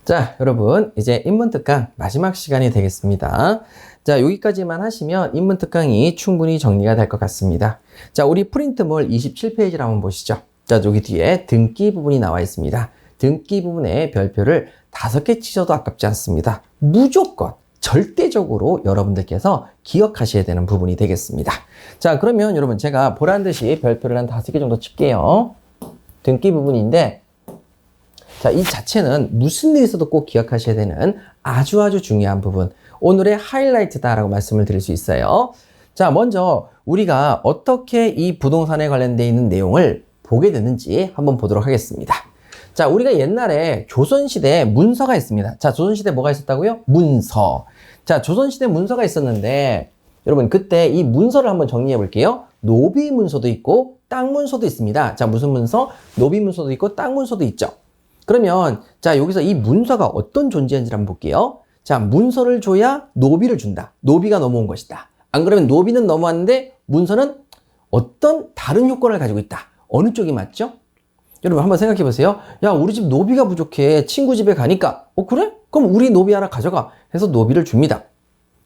자, 여러분, 이제 인문특강 마지막 시간이 되겠습니다. 자, 여기까지만 하시면 인문특강이 충분히 정리가 될 것 같습니다. 자, 우리 프린트물 27페이지를 한번 보시죠. 자, 여기 뒤에 등기 부분이 나와 있습니다. 등기 부분에 별표를 5개 치셔도 아깝지 않습니다. 무조건, 절대적으로 여러분들께서 기억하셔야 되는 부분이 되겠습니다. 자, 그러면 여러분, 제가 보란 듯이 별표를 한 5개 정도 칠게요. 등기 부분인데, 자, 이 자체는 무슨 일이 있어도 꼭 기억하셔야 되는 아주 중요한 부분. 오늘의 하이라이트다라고 말씀을 드릴 수 있어요. 자, 먼저 우리가 어떻게 이 부동산에 관련되어 있는 내용을 보게 되는지 한번 보도록 하겠습니다. 자, 우리가 옛날에 조선시대에 문서가 있습니다. 자, 조선시대에 뭐가 있었다고요? 문서. 자, 조선시대 문서가 있었는데, 여러분, 그때 이 문서를 한번 정리해 볼게요. 노비 문서도 있고, 땅 문서도 있습니다. 자, 무슨 문서? 노비 문서도 있고, 땅 문서도 있죠. 그러면 자, 여기서 이 문서가 어떤 존재인지 한번 볼게요. 자, 문서를 줘야 노비를 준다. 노비가 넘어온 것이다. 안 그러면 노비는 넘어왔는데 문서는 어떤 다른 효과를 가지고 있다. 어느 쪽이 맞죠? 여러분 한번 생각해 보세요. 야, 우리 집 노비가 부족해. 친구 집에 가니까. 그래? 그럼 우리 노비 하나 가져가. 해서 노비를 줍니다.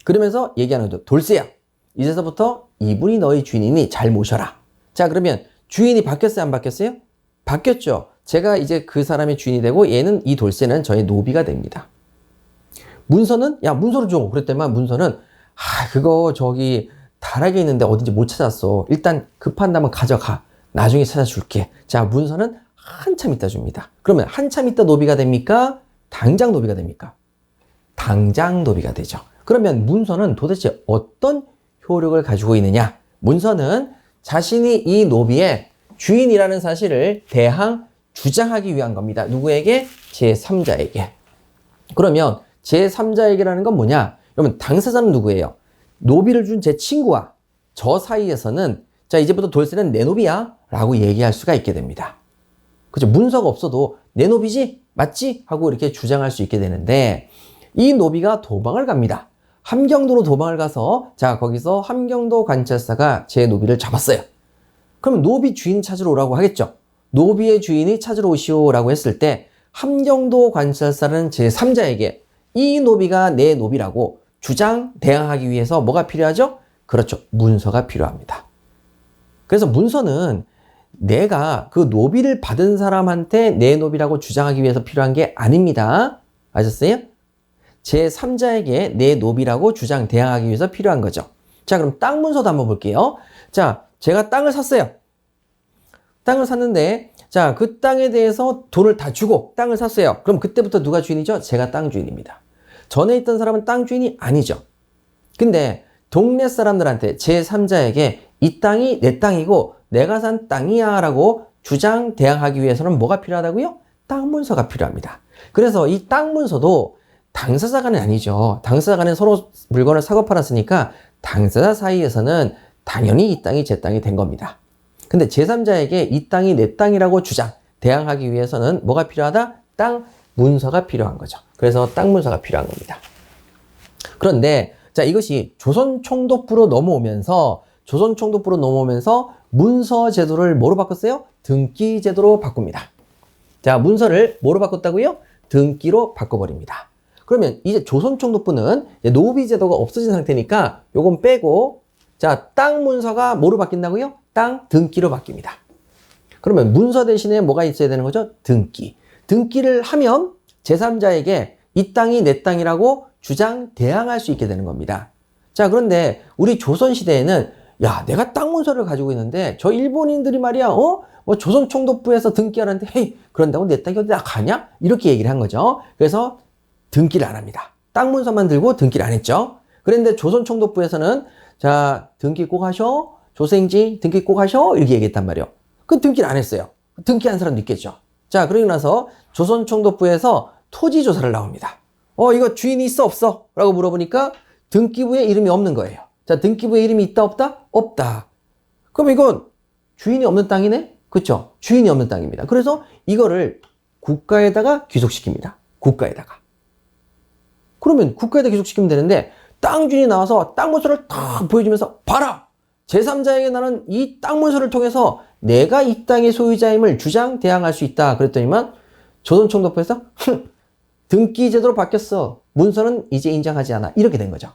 그러면서 얘기하는 거죠. 돌쇠야, 이제서부터 이분이 너희 주인이니 잘 모셔라. 자, 그러면 주인이 바뀌었어요? 안 바뀌었어요? 바뀌었죠. 제가 이제 그 사람의 주인이 되고 얘는, 이 돌쇠는 저의 노비가 됩니다. 문서는, 야, 문서를 줘. 그랬더니만 문서는, 그거 저기 다락에 있는데 어딘지 못 찾았어. 일단 급한다면 가져가. 나중에 찾아줄게. 자, 문서는 한참 있다 줍니다. 그러면 한참 있다 노비가 됩니까? 당장 노비가 됩니까? 당장 노비가 되죠. 그러면 문서는 도대체 어떤 효력을 가지고 있느냐? 문서는 자신이 이 노비의 주인이라는 사실을 주장하기 위한 겁니다. 누구에게? 제3자에게. 그러면 제3자에게라는 건 뭐냐? 여러분, 당사자는 누구예요? 노비를 준 제 친구와 저 사이에서는, 자, 이제부터 돌쇠는 내 노비야 라고 얘기할 수가 있게 됩니다. 그죠? 문서가 없어도 내 노비지? 맞지? 하고 이렇게 주장할 수 있게 되는데, 이 노비가 도망을 갑니다. 함경도로 도망을 가서, 자, 거기서 함경도 관찰사가 제 노비를 잡았어요. 그러면 노비 주인 찾으러 오라고 하겠죠. 노비의 주인이 찾으러 오시오라고 했을 때 함경도 관찰사는 제3자에게 이 노비가 내 노비라고 대항하기 위해서 뭐가 필요하죠? 그렇죠. 문서가 필요합니다. 그래서 문서는 내가 그 노비를 받은 사람한테 내 노비라고 주장하기 위해서 필요한 게 아닙니다. 아셨어요? 제3자에게 내 노비라고 대항하기 위해서 필요한 거죠. 자, 그럼 땅 문서도 한번 볼게요. 자, 제가 땅을 샀어요. 땅을 샀는데, 자, 그 땅에 대해서 돈을 다 주고 땅을 샀어요. 그럼 그때부터 누가 주인이죠? 제가 땅 주인입니다. 전에 있던 사람은 땅 주인이 아니죠. 근데 동네 사람들한테, 제3자에게 이 땅이 내 땅이고 내가 산 땅이야 라고 대항하기 위해서는 뭐가 필요하다고요? 땅 문서가 필요합니다. 그래서 이 땅 문서도 당사자 간은 아니죠. 당사자 간에 서로 물건을 사고 팔았으니까 당사자 사이에서는 당연히 이 땅이 제 땅이 된 겁니다. 근데 제3자에게 이 땅이 내 땅이라고 대항하기 위해서는 뭐가 필요하다? 땅 문서가 필요한 거죠. 그래서 땅 문서가 필요한 겁니다. 그런데 자, 이것이 조선 총독부로 넘어오면서 문서 제도를 뭐로 바꿨어요? 등기 제도로 바꿉니다. 자, 문서를 뭐로 바꿨다고요? 등기로 바꿔버립니다. 그러면 이제 조선 총독부는 노비 제도가 없어진 상태니까 요건 빼고, 자, 땅 문서가 뭐로 바뀐다고요? 땅 등기로 바뀝니다. 그러면 문서 대신에 뭐가 있어야 되는 거죠? 등기. 등기를 하면 제3자에게 이 땅이 내 땅이라고 대항할 수 있게 되는 겁니다. 자, 그런데 우리 조선시대에는, 야, 내가 땅 문서를 가지고 있는데 저 일본인들이 말이야, 조선 총독부에서 등기하는데, 헤이, 그런다고 내 땅이 어디 가냐? 이렇게 얘기를 한 거죠. 그래서 등기를 안 합니다. 땅 문서만 들고 등기를 안 했죠. 그런데 조선 총독부에서는, 자, 등기 꼭 하셔. 조생지 등기 꼭 하셔. 이렇게 얘기했단 말이에요. 그 등기를 안 했어요. 등기한 사람도 있겠죠. 자, 그러고 나서 조선 총독부에서 토지 조사를 나옵니다. 이거 주인이 있어 없어? 라고 물어보니까 등기부에 이름이 없는 거예요. 자, 등기부에 이름이 있다 없다? 없다. 그럼 이건 주인이 없는 땅이네? 그쵸? 주인이 없는 땅입니다. 그래서 이거를 국가에다가 귀속시킵니다. 국가에다가. 그러면 국가에다 귀속시키면 되는데, 땅 주인이 나와서 땅 문서를 딱 보여주면서, 봐라! 제3자에게 나는 이 땅 문서를 통해서 내가 이 땅의 소유자임을 대항할 수 있다. 그랬더니만 조선 총독부에서 등기 제도로 바뀌었어. 문서는 이제 인정하지 않아. 이렇게 된 거죠.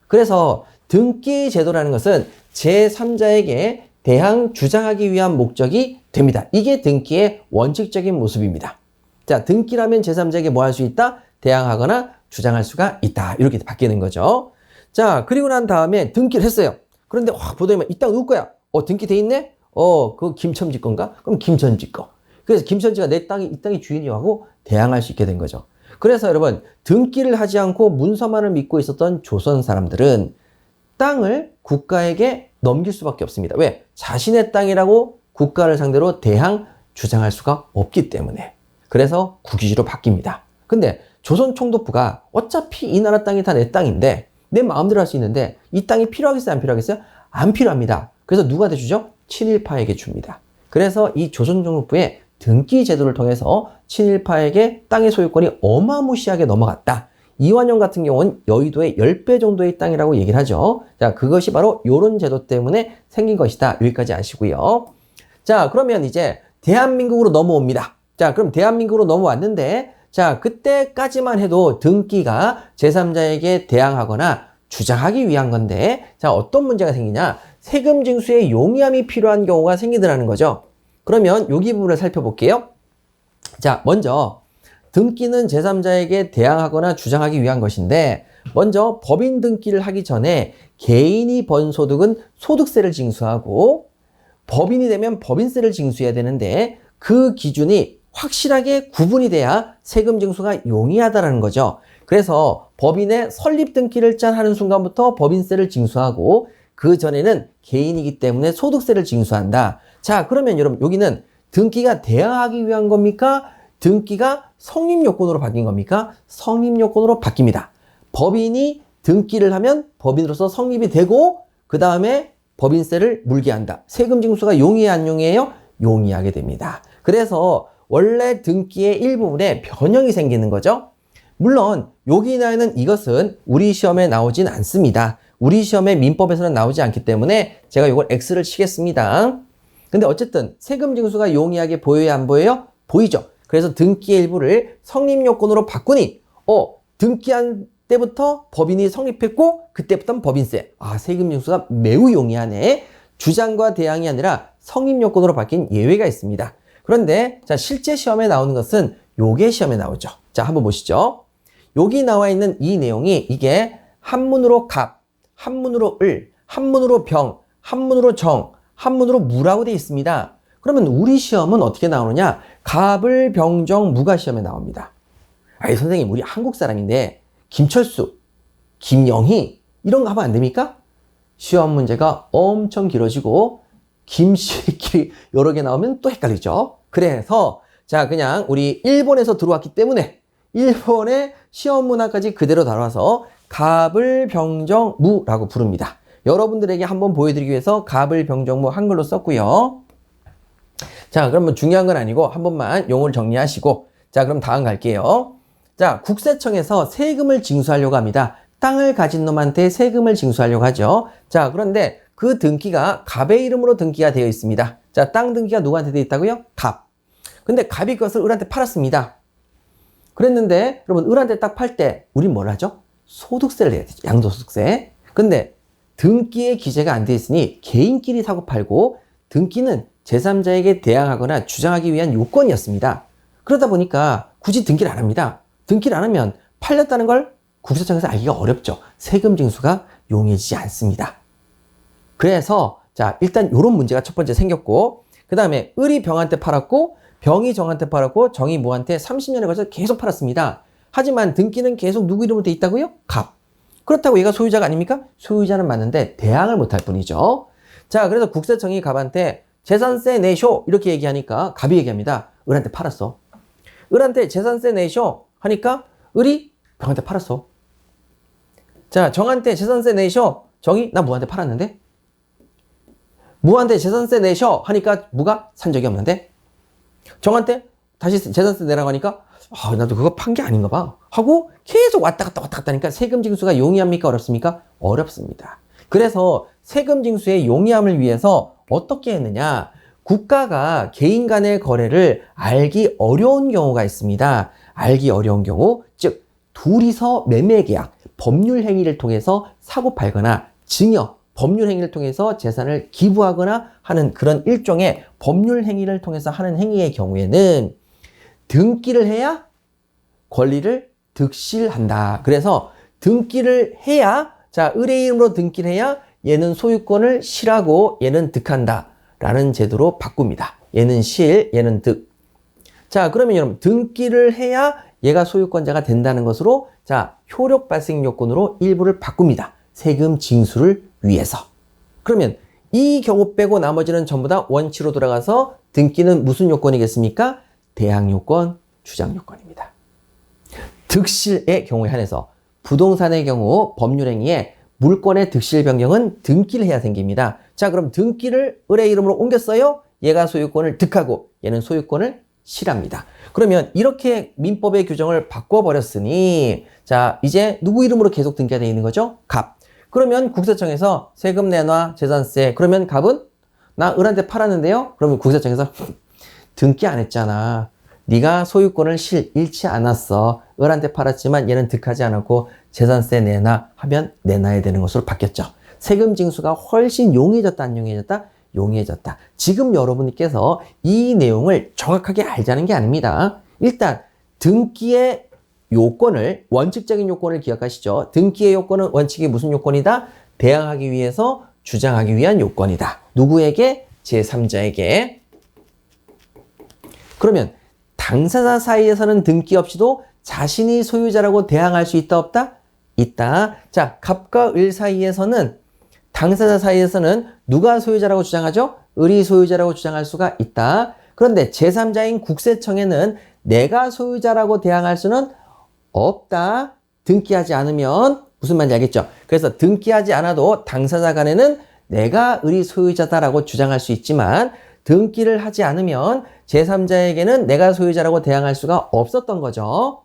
그래서 등기 제도라는 것은 제3자에게 대항 주장하기 위한 목적이 됩니다. 이게 등기의 원칙적인 모습입니다. 자, 등기라면 제3자에게 뭐 할 수 있다? 대항하거나 주장할 수가 있다. 이렇게 바뀌는 거죠. 자, 그리고 난 다음에 등기를 했어요. 그런데 확 보더니 이 땅 누구 거야? 등기 돼 있네? 그거 김첨지 건가? 그럼 김첨지 거. 그래서 김첨지가 내 땅이 이 땅의 주인이라고 하고 대항할 수 있게 된 거죠. 그래서 여러분, 등기를 하지 않고 문서만을 믿고 있었던 조선 사람들은 땅을 국가에게 넘길 수밖에 없습니다. 왜? 자신의 땅이라고 국가를 상대로 대항 주장할 수가 없기 때문에. 그래서 국유지로 바뀝니다. 근데 조선 총독부가 어차피 이 나라 땅이 다 내 땅인데 내 마음대로 할 수 있는데 이 땅이 필요하겠어요? 안 필요하겠어요? 안 필요합니다. 그래서 누구한테 주죠? 친일파에게 줍니다. 그래서 이 조선 총독부의 등기 제도를 통해서 친일파에게 땅의 소유권이 어마무시하게 넘어갔다. 이완용 같은 경우는 여의도의 10배 정도의 땅이라고 얘기를 하죠. 자, 그것이 바로 이런 제도 때문에 생긴 것이다. 여기까지 아시고요. 자, 그러면 이제 대한민국으로 넘어옵니다. 자, 그럼 대한민국으로 넘어왔는데, 자, 그때까지만 해도 등기가 제3자에게 대항하거나 주장하기 위한 건데, 자, 어떤 문제가 생기냐? 세금 징수의 용이함이 필요한 경우가 생기더라는 거죠. 그러면 여기 부분을 살펴볼게요. 자, 먼저 등기는 제3자에게 대항하거나 주장하기 위한 것인데, 먼저 법인 등기를 하기 전에 개인이 번 소득은 소득세를 징수하고 법인이 되면 법인세를 징수해야 되는데 그 기준이 확실하게 구분이 돼야 세금 징수가 용이하다는 거죠. 그래서 법인의 설립 등기를 하는 순간부터 법인세를 징수하고 그 전에는 개인이기 때문에 소득세를 징수한다. 자, 그러면 여러분 여기는 등기가 대항하기 위한 겁니까? 등기가 성립 요건으로 바뀐 겁니까? 성립 요건으로 바뀝니다. 법인이 등기를 하면 법인으로서 성립이 되고 그 다음에 법인세를 물게 한다. 세금 징수가 용이해 안 용이해요? 용이하게 됩니다. 그래서 원래 등기의 일부분에 변형이 생기는 거죠. 물론 여기 나오는 이것은 우리 시험에 나오진 않습니다. 우리 시험에 민법에서는 나오지 않기 때문에 제가 이걸 X를 치겠습니다. 근데 어쨌든 세금 징수가 용이하게 보여야 안 보여요? 보이죠. 그래서 등기의 일부를 성립 요건으로 바꾸니 등기한 때부터 법인이 성립했고 그때부터는 법인세. 세금 징수가 매우 용이하네. 주장과 대항이 아니라 성립 요건으로 바뀐 예외가 있습니다. 그런데 자, 실제 시험에 나오는 것은 요게 시험에 나오죠. 자, 한번 보시죠. 여기 나와 있는 이 내용이 이게 한문으로 갑, 한문으로 을, 한문으로 병, 한문으로 정, 한문으로 무라고 되어 있습니다. 그러면 우리 시험은 어떻게 나오느냐? 갑을, 병, 정, 무가 시험에 나옵니다. 선생님, 우리 한국 사람인데 김철수, 김영희 이런 거 하면 안 됩니까? 시험 문제가 엄청 길어지고 김씨끼리 여러 개 나오면 또 헷갈리죠. 그래서 자, 그냥 우리 일본에서 들어왔기 때문에 일본의 시험 문화까지 그대로 다뤄서 갑을, 병, 정, 무라고 부릅니다. 여러분들에게 한번 보여드리기 위해서 갑을, 병, 정, 무 한글로 썼고요. 자, 그러면 중요한 건 아니고 한 번만 용어를 정리하시고 자, 그럼 다음 갈게요. 자, 국세청에서 세금을 징수하려고 합니다. 땅을 가진 놈한테 세금을 징수하려고 하죠. 자, 그런데 그 등기가 갑의 이름으로 등기가 되어 있습니다. 자, 땅 등기가 누구한테 되어 있다고요? 갑. 근데 갑이 그것을 을한테 팔았습니다. 그랬는데 여러분 을한테 딱 팔 때 우린 뭘 하죠? 소득세를 내야 되죠. 양도소득세. 근데 등기에 기재가 안 돼 있으니 개인끼리 사고 팔고 등기는 제3자에게 대항하거나 주장하기 위한 요건이었습니다. 그러다 보니까 굳이 등기를 안 합니다. 등기를 안 하면 팔렸다는 걸 국세청에서 알기가 어렵죠. 세금 징수가 용이해지지 않습니다. 그래서 자, 일단 이런 문제가 첫 번째 생겼고 그 다음에 을이 병한테 팔았고 병이 정한테 팔았고 정이 무한테 30년에 걸쳐 계속 팔았습니다. 하지만 등기는 계속 누구 이름으로 돼 있다고요? 갑. 그렇다고 얘가 소유자가 아닙니까? 소유자는 맞는데 대항을 못할 뿐이죠. 자, 그래서 국세청이 갑한테 재산세 내쇼 이렇게 얘기하니까 갑이 얘기합니다. 을한테 팔았어. 을한테 재산세 내쇼 하니까 을이 병한테 팔았어. 자, 정한테 재산세 내쇼. 정이 나 무한테 팔았는데. 무한테 재산세 내셔 하니까 무가 산 적이 없는데. 정한테 다시 재산세 내라고 하니까 나도 그거 판 게 아닌가 봐 하고 계속 왔다 갔다 하니까 세금 징수가 용이합니까? 어렵습니까? 어렵습니다. 그래서 세금 징수의 용이함을 위해서 어떻게 했느냐? 국가가 개인 간의 거래를 알기 어려운 경우가 있습니다. 알기 어려운 경우, 즉 둘이서 매매 계약, 법률 행위를 통해서 사고 팔거나 증여, 법률 행위를 통해서 재산을 기부하거나 하는 그런 일종의 법률 행위를 통해서 하는 행위의 경우에는 등기를 해야 권리를 득실한다. 그래서 등기를 해야, 자, 의뢰 이름으로 등기를 해야 얘는 소유권을 실하고 얘는 득한다 라는 제도로 바꿉니다. 얘는 실, 얘는 득. 자, 그러면 여러분 등기를 해야 얘가 소유권자가 된다는 것으로, 자, 효력 발생 요건으로 일부를 바꿉니다. 세금 징수를 위해서. 그러면 이 경우 빼고 나머지는 전부 다 원칙으로 돌아가서 등기는 무슨 요건이겠습니까? 대항 요건, 주장 요건입니다. 득실의 경우에 한해서 부동산의 경우 법률 행위에 물권의 득실 변경은 등기를 해야 생깁니다. 자, 그럼 등기를 의뢰 이름으로 옮겼어요? 얘가 소유권을 득하고 얘는 소유권을 실합니다. 그러면 이렇게 민법의 규정을 바꿔버렸으니, 자, 이제 누구 이름으로 계속 등기가 되어 있는 거죠? 갑. 그러면 국세청에서 세금 내놔, 재산세. 그러면 갑은 나 을한테 팔았는데요? 그러면 국세청에서 등기 안 했잖아. 네가 소유권을 잃지 않았어. 을한테 팔았지만 얘는 득하지 않았고 재산세 내놔 하면 내놔야 되는 것으로 바뀌었죠. 세금 징수가 훨씬 용이해졌다, 안 용이해졌다? 용이해졌다. 지금 여러분께서 이 내용을 정확하게 알자는 게 아닙니다. 일단 등기의 요건을, 원칙적인 요건을 기억하시죠. 등기의 요건은 원칙이 무슨 요건이다? 대항하기 위해서 주장하기 위한 요건이다. 누구에게? 제3자에게. 그러면 당사자 사이에서는 등기 없이도 자신이 소유자라고 대항할 수 있다, 없다? 있다. 자, 갑과 을 사이에서는, 당사자 사이에서는 누가 소유자라고 주장하죠? 을이 소유자라고 주장할 수가 있다. 그런데 제3자인 국세청에는 내가 소유자라고 대항할 수는 없다. 등기하지 않으면. 무슨 말인지 알겠죠? 그래서 등기하지 않아도 당사자 간에는 내가 을이 소유자다라고 주장할 수 있지만, 등기를 하지 않으면 제3자에게는 내가 소유자라고 대항할 수가 없었던 거죠.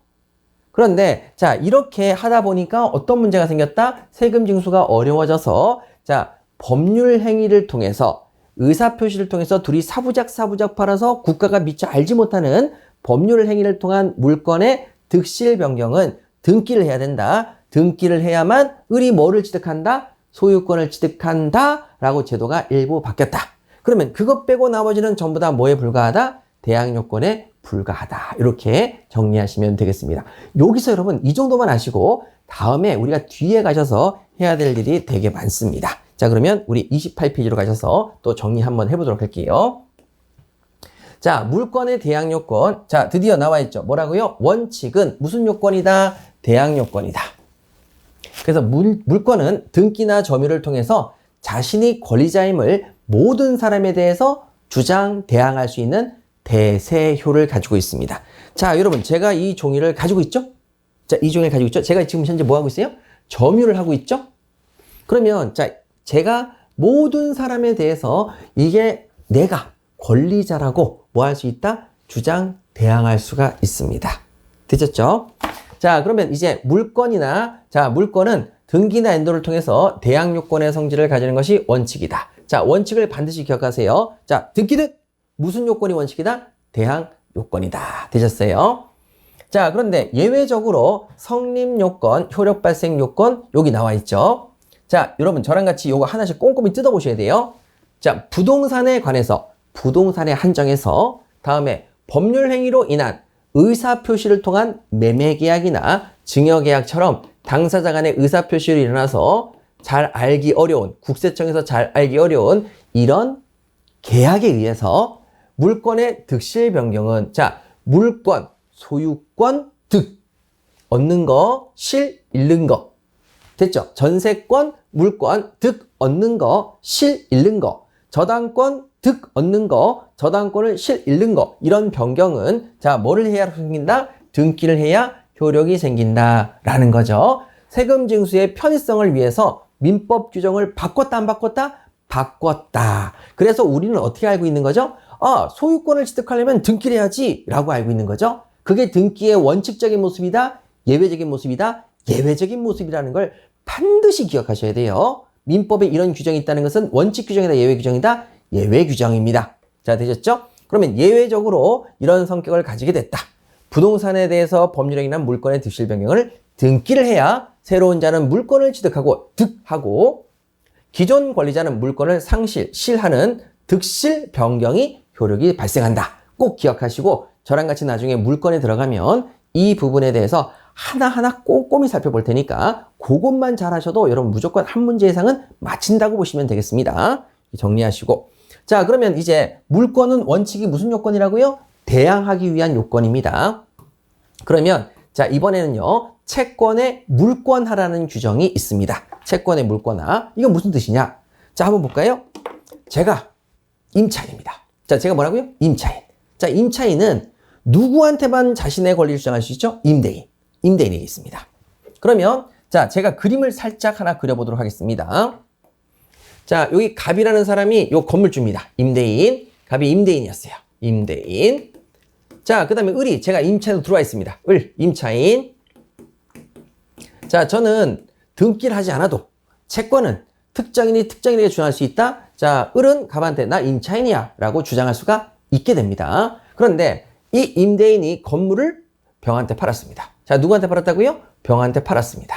그런데 자, 이렇게 하다 보니까 어떤 문제가 생겼다? 세금 징수가 어려워져서, 자, 법률 행위를 통해서, 의사표시를 통해서 둘이 사부작 팔아서 국가가 미처 알지 못하는 법률 행위를 통한 물권의 득실 변경은 등기를 해야 된다. 등기를 해야만 을이 뭐를 취득한다? 소유권을 취득한다 라고 제도가 일부 바뀌었다. 그러면 그것 빼고 나머지는 전부 다 뭐에 불과하다? 대항 요건에 불과하다. 이렇게 정리하시면 되겠습니다. 여기서 여러분 이 정도만 아시고 다음에 우리가 뒤에 가셔서 해야 될 일이 되게 많습니다. 자, 그러면 우리 28페이지로 가셔서 또 정리 한번 해보도록 할게요. 자, 물권의 대항 요건. 자, 드디어 나와 있죠. 뭐라고요? 원칙은 무슨 요건이다? 대항 요건이다. 그래서 물권은 등기나 점유를 통해서 자신이 권리자임을 모든 사람에 대해서 주장, 대항할 수 있는 대세효를 가지고 있습니다. 자, 여러분, 제가 이 종이를 가지고 있죠? 자, 이 종이를 가지고 있죠? 제가 지금 현재 뭐 하고 있어요? 점유를 하고 있죠? 그러면, 자, 제가 모든 사람에 대해서 이게 내가 권리자라고 뭐 할 수 있다? 주장, 대항할 수가 있습니다. 되셨죠? 자, 그러면 이제 물권이나, 자, 물권은 등기나 엔도를 통해서 대항 요건의 성질을 가지는 것이 원칙이다. 자, 원칙을 반드시 기억하세요. 자, 등기는 무슨 요건이 원칙이다? 대항 요건이다. 되셨어요? 자, 그런데 예외적으로 성립 요건, 효력 발생 요건, 여기 나와 있죠. 자, 여러분 저랑 같이 요거 하나씩 꼼꼼히 뜯어보셔야 돼요. 자, 부동산에 관해서, 부동산에 한정해서, 다음에 법률 행위로 인한 의사표시를 통한 매매계약이나 증여계약처럼 당사자 간의 의사표시로 일어나서 잘 알기 어려운, 국세청에서 잘 알기 어려운 이런 계약에 의해서 물권의 득실 변경은, 자, 물권, 소유권, 득, 얻는 거, 실, 잃는 거. 됐죠? 전세권, 물권, 득, 얻는 거, 실, 잃는 거. 저당권, 득, 얻는 거, 저당권을 실, 잃는 거. 이런 변경은, 자, 뭐를 해야 생긴다? 등기를 해야 효력이 생긴다라는 거죠. 세금 징수의 편의성을 위해서 민법 규정을 바꿨다, 안 바꿨다? 바꿨다. 그래서 우리는 어떻게 알고 있는 거죠? 아, 소유권을 취득하려면 등기를 해야지 라고 알고 있는 거죠. 그게 등기의 원칙적인 모습이다, 예외적인 모습이다, 예외적인 모습이라는 걸 반드시 기억하셔야 돼요. 민법에 이런 규정이 있다는 것은 원칙 규정이다, 예외 규정이다, 예외 규정입니다. 자, 되셨죠? 그러면 예외적으로 이런 성격을 가지게 됐다. 부동산에 대해서 법률에 관한 물권의 득실 변경을 등기를 해야 새로운 자는 물권을 취득하고 득하고 기존 권리자는 물권을 상실, 실하는 득실 변경이 효력이 발생한다. 꼭 기억하시고 저랑 같이 나중에 물권에 들어가면 이 부분에 대해서 하나하나 꼼꼼히 살펴볼 테니까 그것만 잘 하셔도 여러분 무조건 한 문제 이상은 맞힌다고 보시면 되겠습니다. 정리하시고. 자, 그러면 이제 물권은 원칙이 무슨 요건이라고요? 대항하기 위한 요건입니다. 그러면 자, 이번에는요. 채권의 물권하라는 규정이 있습니다. 채권의 물권하. 이건 무슨 뜻이냐? 자, 한번 볼까요? 제가 임차인입니다. 자, 제가 뭐라고요? 임차인. 자, 임차인은 누구한테만 자신의 권리를 주장할 수 있죠? 임대인. 임대인에게 있습니다. 그러면 자, 제가 그림을 살짝 하나 그려보도록 하겠습니다. 자, 여기 갑이라는 사람이 요 건물주입니다. 임대인. 갑이 임대인이었어요. 임대인. 자, 그 다음에 을이 제가 임차인으로 들어와 있습니다. 을, 임차인. 자, 저는 등기를 하지 않아도 채권은 특정인이 특정인에게 주장할 수 있다. 자, 을은 갑한테 나 임차인이야 라고 주장할 수가 있게 됩니다. 그런데 이 임대인이 건물을 병한테 팔았습니다. 자, 누구한테 팔았다고요? 병한테 팔았습니다.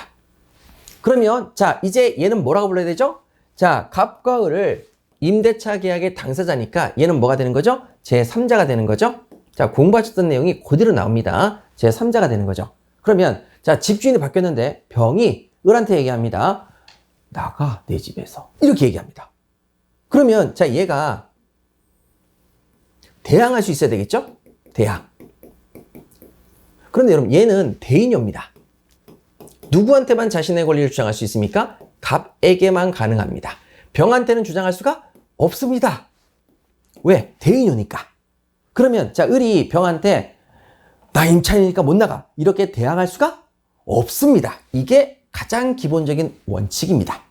그러면 자, 이제 얘는 뭐라고 불러야 되죠? 자, 갑과 을을 임대차 계약의 당사자니까 얘는 뭐가 되는 거죠? 제3자가 되는 거죠? 자, 공부하셨던 내용이 그대로 나옵니다. 제3자가 되는 거죠. 그러면 자, 집주인이 바뀌었는데 병이 을한테 얘기합니다. 나가 내 집에서. 이렇게 얘기합니다. 그러면 자, 얘가 대항할 수 있어야 되겠죠? 대항. 그런데 여러분 얘는 대인료입니다. 누구한테만 자신의 권리를 주장할 수 있습니까? 갑에게만 가능합니다. 병한테는 주장할 수가 없습니다. 왜? 대인료니까. 그러면 자, 을이 병한테 나 임차인이니까 못 나가 이렇게 대항할 수가 없습니다. 이게 가장 기본적인 원칙입니다.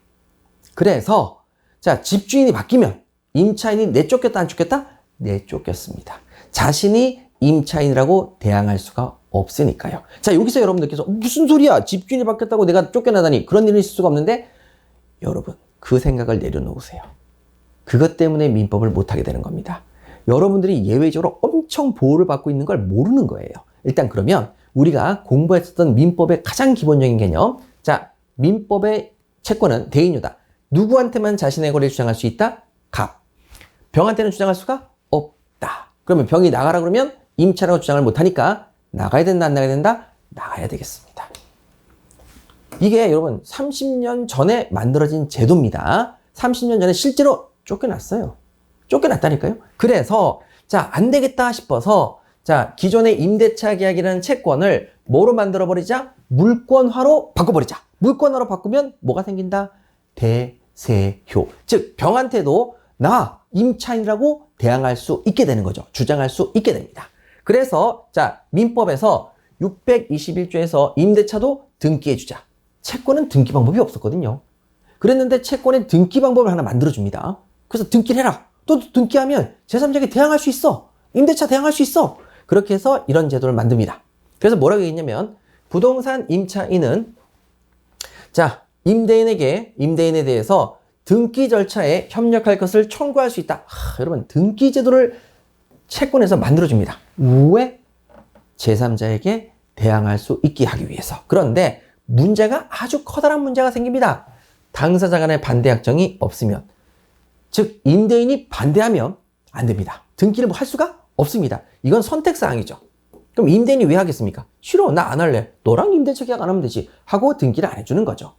그래서 자, 집주인이 바뀌면 임차인이 내쫓겼다 안 쫓겼다? 내쫓겼습니다. 자신이 임차인이라고 대항할 수가 없으니까요. 자, 여기서 여러분들께서 무슨 소리야? 집주인이 바뀌었다고 내가 쫓겨나다니. 그런 일은 있을 수가 없는데 여러분 그 생각을 내려놓으세요. 그것 때문에 민법을 못하게 되는 겁니다. 여러분들이 예외적으로 엄청 보호를 받고 있는 걸 모르는 거예요. 일단 그러면 우리가 공부했었던 민법의 가장 기본적인 개념. 자, 민법의 채권은 대인료다. 누구한테만 자신의 권리를 주장할 수 있다? 갑. 병한테는 주장할 수가 없다. 그러면 병이 나가라 그러면 임차라고 주장을 못하니까 나가야 된다 안 나가야 된다? 나가야 되겠습니다. 이게 여러분 30년 전에 만들어진 제도입니다. 30년 전에 실제로 쫓겨났어요. 쫓겨났다니까요. 그래서 자, 안 되겠다 싶어서 자, 기존의 임대차 계약이라는 채권을 뭐로 만들어버리자? 물권화로 바꿔버리자. 물권화로 바꾸면 뭐가 생긴다? 대세효. 즉 병한테도 나 임차인이라고 대항할 수 있게 되는 거죠. 주장할 수 있게 됩니다. 그래서 자, 민법에서 621조에서 임대차도 등기해주자. 채권은 등기 방법이 없었거든요. 그랬는데 채권의 등기 방법을 하나 만들어줍니다. 그래서 등기를 해라. 또 등기하면 제3자에게 대항할 수 있어. 임대차 대항할 수 있어. 그렇게 해서 이런 제도를 만듭니다. 그래서 뭐라고 얘기했냐면 부동산 임차인은 자, 임대인에 대해서 등기 절차에 협력할 것을 청구할 수 있다. 여러분 등기 제도를 채권에서 만들어줍니다. 왜? 제3자에게 대항할 수 있게 하기 위해서. 그런데 문제가 아주 커다란 문제가 생깁니다. 당사자 간의 반대 약정이 없으면. 즉 임대인이 반대하면 안 됩니다. 등기를 할 수가 없습니다. 이건 선택사항이죠. 그럼 임대인이 왜 하겠습니까? 싫어, 나 안 할래. 너랑 임대차 계약 안 하면 되지 하고 등기를 안 해주는 거죠.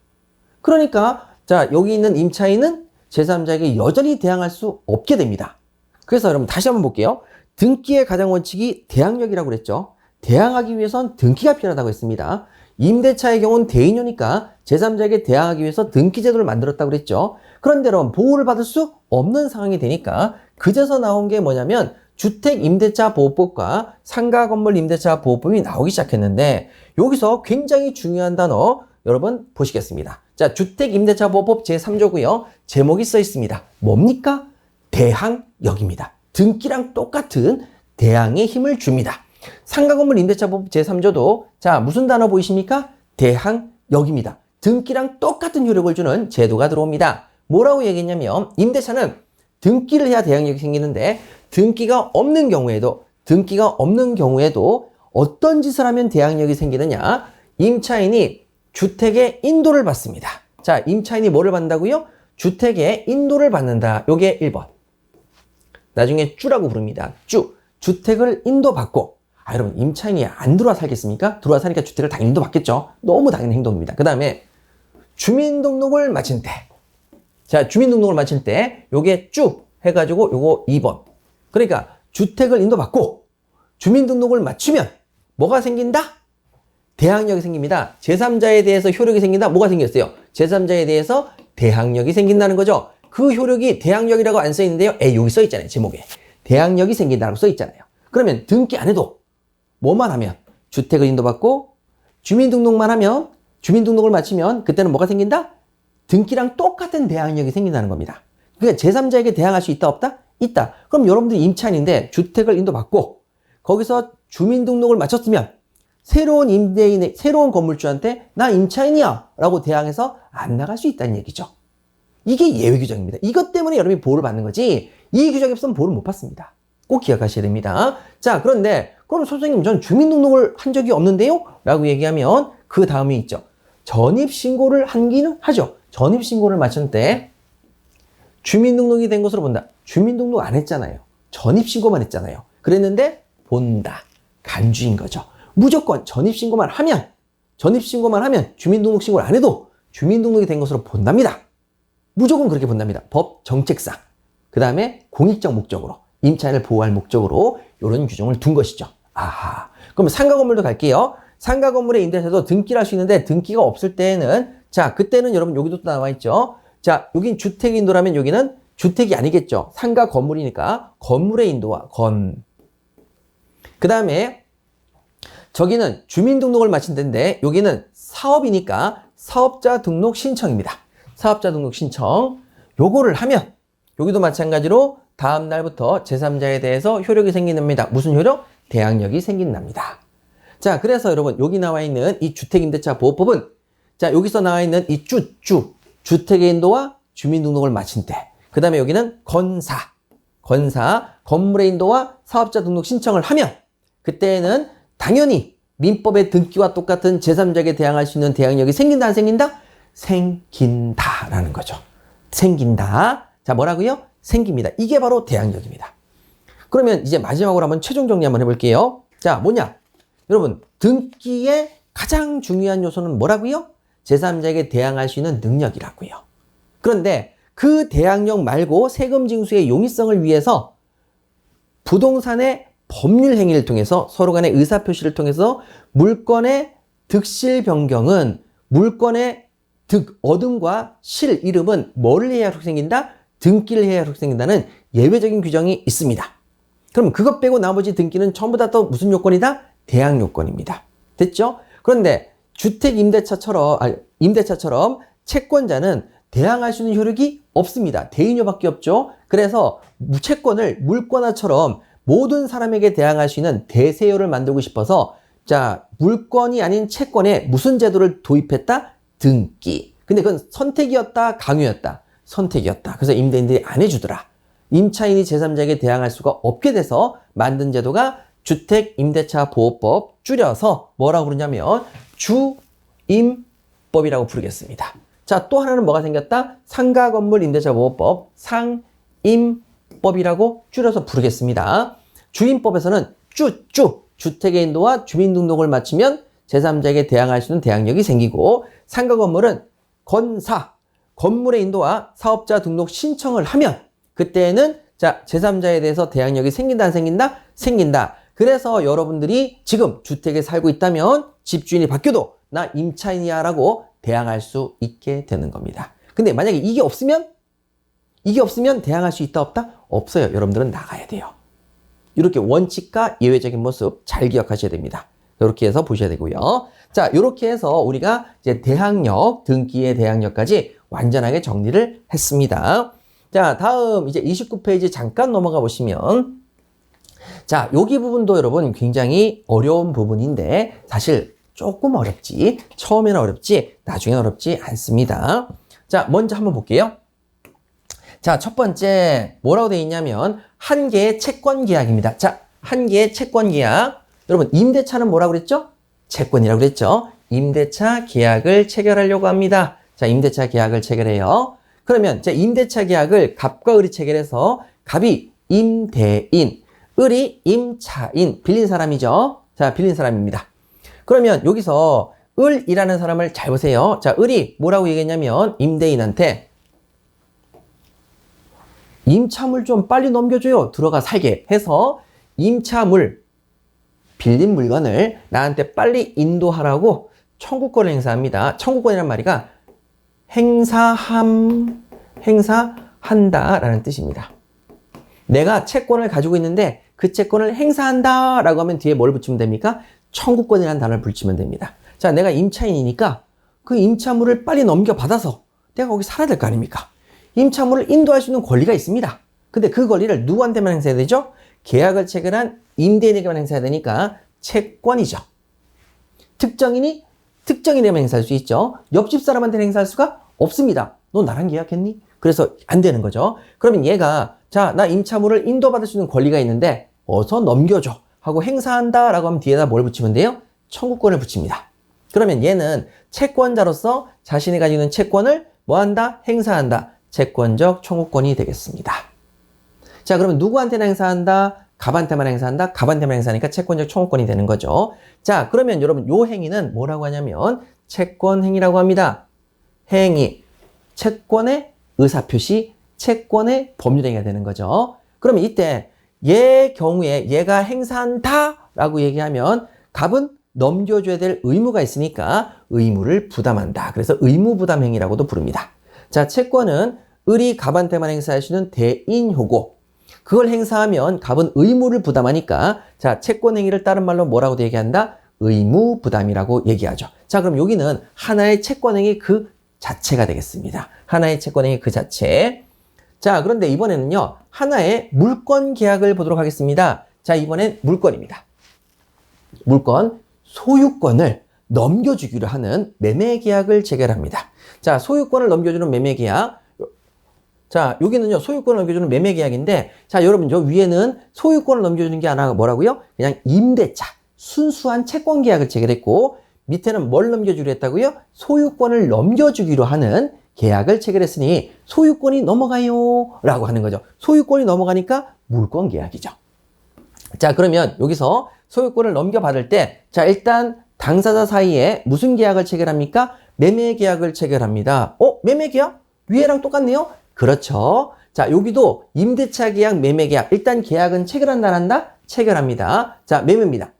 그러니까 자, 여기 있는 임차인은 제3자에게 여전히 대항할 수 없게 됩니다. 그래서 여러분 다시 한번 볼게요. 등기의 가장 원칙이 대항력이라고 그랬죠. 대항하기 위해선 등기가 필요하다고 했습니다. 임대차의 경우는 대인료니까 제3자에게 대항하기 위해서 등기제도를 만들었다고 그랬죠. 그런데 여러분 보호를 받을 수 없는 상황이 되니까 그제서 나온 게 뭐냐면 주택임대차보호법과 상가건물임대차보호법이 나오기 시작했는데 여기서 굉장히 중요한 단어 여러분 보시겠습니다. 자, 주택임대차보호법 제3조고요. 제목이 써 있습니다. 뭡니까? 대항력입니다. 등기랑 똑같은 대항의 힘을 줍니다. 상가건물임대차보호법 제3조도 자, 무슨 단어 보이십니까? 대항력입니다. 등기랑 똑같은 효력을 주는 제도가 들어옵니다. 뭐라고 얘기했냐면 임대차는 등기를 해야 대항력이 생기는데 등기가 없는 경우에도 어떤 짓을 하면 대항력이 생기느냐? 임차인이 주택의 인도를 받습니다. 자, 임차인이 뭐를 받는다고요? 주택의 인도를 받는다. 요게 1번. 나중에 쭈라고 부릅니다. 쭈. 주택을 인도받고. 여러분, 임차인이 안 들어와 살겠습니까? 들어와 사니까 주택을 당연히 인도받겠죠. 너무 당연한 행동입니다. 그 다음에 주민등록을 마칠 때. 자, 주민등록을 마칠 때 요게 쭈 해가지고 요거 2번. 그러니까 주택을 인도받고 주민등록을 마치면 뭐가 생긴다? 대항력이 생깁니다. 제3자에 대해서 효력이 생긴다. 뭐가 생겼어요? 제3자에 대해서 대항력이 생긴다는 거죠. 그 효력이 대항력이라고 안 써있는데요. 여기 써있잖아요. 제목에. 대항력이 생긴다고 써있잖아요. 그러면 등기 안 해도 뭐만 하면 주택을 인도받고 주민등록만 하면 주민등록을 마치면 그때는 뭐가 생긴다? 등기랑 똑같은 대항력이 생긴다는 겁니다. 그러니까 제3자에게 대항할 수 있다 없다? 있다. 그럼 여러분들이 임차인인데 주택을 인도받고 거기서 주민등록을 마쳤으면 새로운 임대인의 새로운 건물주한테 나 임차인이야 라고 대항해서 안 나갈 수 있다는 얘기죠. 이게 예외 규정입니다. 이것 때문에 여러분이 보호를 받는 거지 이 규정이 없으면 보호를 못 받습니다. 꼭 기억하셔야 됩니다. 자, 그런데 그럼 선생님 전 주민등록을 한 적이 없는데요? 라고 얘기하면 그 다음에 있죠. 전입신고를 한기는 하죠. 전입신고를 마친 때 주민등록이 된 것으로 본다. 주민등록 안 했잖아요. 전입신고만 했잖아요. 그랬는데 본다. 간주인 거죠. 무조건 전입신고만 하면 주민등록 신고를 안 해도 주민등록이 된 것으로 본답니다. 무조건 그렇게 본답니다. 법 정책상. 그 다음에 공익적 목적으로 임차인을 보호할 목적으로 이런 규정을 둔 것이죠. 아하. 그럼 상가 건물도 갈게요. 상가 건물의 임대차도 등기를 할 수 있는데 등기가 없을 때에는 자 그때는 여러분 여기도 또 나와 있죠. 자 여긴 주택 인도라면 여기는 주택이 아니겠죠. 상가 건물이니까 건물의 인도와 그 다음에 저기는 주민등록을 마친 데인데 여기는 사업이니까 사업자 등록 신청입니다. 사업자 등록 신청 요거를 하면 여기도 마찬가지로 다음 날부터 제3자에 대해서 효력이 생긴답니다. 무슨 효력? 대항력이 생긴답니다. 자, 그래서 여러분 여기 나와 있는 이 주택임대차 보호법은 자 여기서 나와 있는 이 주택의 인도와 주민등록을 마친 때 그 다음에 여기는 건사 건물의 인도와 사업자 등록 신청을 하면 그때는 당연히 민법의 등기와 똑같은 제3자에게 대항할 수 있는 대항력이 생긴다 안 생긴다? 생긴다라는 거죠. 생긴다. 자 뭐라고요? 생깁니다. 이게 바로 대항력입니다. 그러면 이제 마지막으로 한번 최종 정리 한번 해볼게요. 자 뭐냐? 여러분 등기의 가장 중요한 요소는 뭐라고요? 제3자에게 대항할 수 있는 능력이라고요. 그런데 그 대항력 말고 세금 징수의 용이성을 위해서 부동산의 법률 행위를 통해서 서로 간의 의사표시를 통해서 물건의 득실 변경은 물건의 얻음과 실 이름은 뭐를 해야 생긴다? 등기를 해야 생긴다는 예외적인 규정이 있습니다. 그럼 그것 빼고 나머지 등기는 전부 다 또 무슨 요건이다? 대항 요건입니다. 됐죠? 그런데 주택 임대차처럼 채권자는 대항할 수 있는 효력이 없습니다. 대인효밖에 없죠. 그래서 채권을 물권화처럼 모든 사람에게 대항할 수 있는 대세효를 만들고 싶어서 자 물건이 아닌 채권에 무슨 제도를 도입했다? 등기. 근데 그건 선택이었다? 강요였다? 선택이었다. 그래서 임대인들이 안 해주더라. 임차인이 제3자에게 대항할 수가 없게 돼서 만든 제도가 주택임대차보호법 줄여서 뭐라고 부르냐면 주임법이라고 부르겠습니다. 자, 또 하나는 뭐가 생겼다? 상가건물임대차보호법 상임법이라고 줄여서 부르겠습니다. 주임법에서는 주택의 인도와 주민등록을 마치면 제3자에게 대항할 수 있는 대항력이 생기고 상가건물은 건물의 인도와 사업자 등록 신청을 하면 그때는 자 제3자에 대해서 대항력이 생긴다 안 생긴다? 생긴다. 그래서 여러분들이 지금 주택에 살고 있다면 집주인이 바뀌어도 나 임차인이야 라고 대항할 수 있게 되는 겁니다. 근데 만약에 이게 없으면 대항할 수 있다 없다? 없어요. 여러분들은 나가야 돼요. 이렇게 원칙과 예외적인 모습 잘 기억하셔야 됩니다. 이렇게 해서 보셔야 되고요. 자, 이렇게 해서 우리가 이제 대항력, 등기의 대항력까지 완전하게 정리를 했습니다. 자, 다음 이제 29페이지 잠깐 넘어가 보시면 자, 여기 부분도 여러분 굉장히 어려운 부분인데 사실 조금 어렵지. 처음에는 어렵지, 나중에는 어렵지 않습니다. 자, 먼저 한번 볼게요. 자, 첫 번째 뭐라고 되어 있냐면 한 개의 채권 계약입니다. 자, 한 개의 채권 계약. 여러분, 임대차는 뭐라고 그랬죠? 채권이라고 그랬죠? 임대차 계약을 체결하려고 합니다. 자, 임대차 계약을 체결해요. 그러면 제 임대차 계약을 갑과 을이 체결해서 갑이 임대인, 을이 임차인, 빌린 사람이죠. 자, 빌린 사람입니다. 그러면 여기서 을이라는 사람을 잘 보세요. 자, 을이 뭐라고 얘기했냐면 임대인한테 임차물 좀 빨리 넘겨줘요. 들어가 살게 해서 임차물, 빌린 물건을 나한테 빨리 인도하라고 청구권을 행사합니다. 청구권이란 말이가 행사한다라는 뜻입니다. 내가 채권을 가지고 있는데 그 채권을 행사한다라고 하면 뒤에 뭘 붙이면 됩니까? 청구권이라는 단어를 붙이면 됩니다. 자, 내가 임차인이니까 그 임차물을 빨리 넘겨받아서 내가 거기 살아야 될 거 아닙니까? 임차물을 인도할 수 있는 권리가 있습니다. 근데 그 권리를 누구한테만 행사해야 되죠? 계약을 체결한 임대인에게만 행사해야 되니까 채권이죠. 특정인에게만 행사할 수 있죠. 옆집 사람한테는 행사할 수가 없습니다. 너 나랑 계약했니? 그래서 안 되는 거죠. 그러면 얘가 자, 나 임차물을 인도받을 수 있는 권리가 있는데 어서 넘겨줘 하고 행사한다 라고 하면 뒤에다 뭘 붙이면 돼요? 청구권을 붙입니다. 그러면 얘는 채권자로서 자신이 가지고 있는 채권을 뭐 한다? 행사한다. 채권적 청구권이 되겠습니다. 자, 그러면 누구한테나 행사한다? 갑한테만 행사한다? 갑한테만 행사하니까 채권적 청구권이 되는 거죠. 자, 그러면 여러분 요 행위는 뭐라고 하냐면 채권행위라고 합니다. 행위, 채권의 의사표시, 채권의 법률행위가 되는 거죠. 그러면 이때 얘 경우에 얘가 행사한다 라고 얘기하면 갑은 넘겨줘야 될 의무가 있으니까 의무를 부담한다. 그래서 의무부담행위라고도 부릅니다. 자, 채권은 을이 갑한테만 행사할 수 있는 대인효고, 그걸 행사하면 갑은 의무를 부담하니까 자, 채권행위를 다른 말로 뭐라고 얘기한다? 의무부담이라고 얘기하죠. 자, 그럼 여기는 하나의 채권행위 그 자체가 되겠습니다. 하나의 채권행위 그 자체. 자, 그런데 이번에는요, 하나의 물권 계약을 보도록 하겠습니다. 자, 이번엔 물권입니다. 물권, 소유권을 넘겨주기로 하는 매매 계약을 체결합니다. 자, 소유권을 넘겨주는 매매 계약. 자, 여기는요, 소유권을 넘겨주는 매매 계약인데, 자, 여러분, 저 위에는 소유권을 넘겨주는 게 아니라 뭐라고요? 그냥 임대차, 순수한 채권 계약을 체결했고, 밑에는 뭘 넘겨주기로 했다고요? 소유권을 넘겨주기로 하는 계약을 체결했으니 소유권이 넘어가요 라고 하는 거죠. 소유권이 넘어가니까 물권 계약이죠. 자, 그러면 여기서 소유권을 넘겨받을 때, 자, 일단 당사자 사이에 무슨 계약을 체결합니까? 매매 계약을 체결합니다. 매매 계약? 위에랑 똑같네요? 그렇죠. 자, 여기도 임대차 계약, 매매 계약. 일단 계약은 체결한다, 안 한다? 체결합니다. 자, 매매입니다.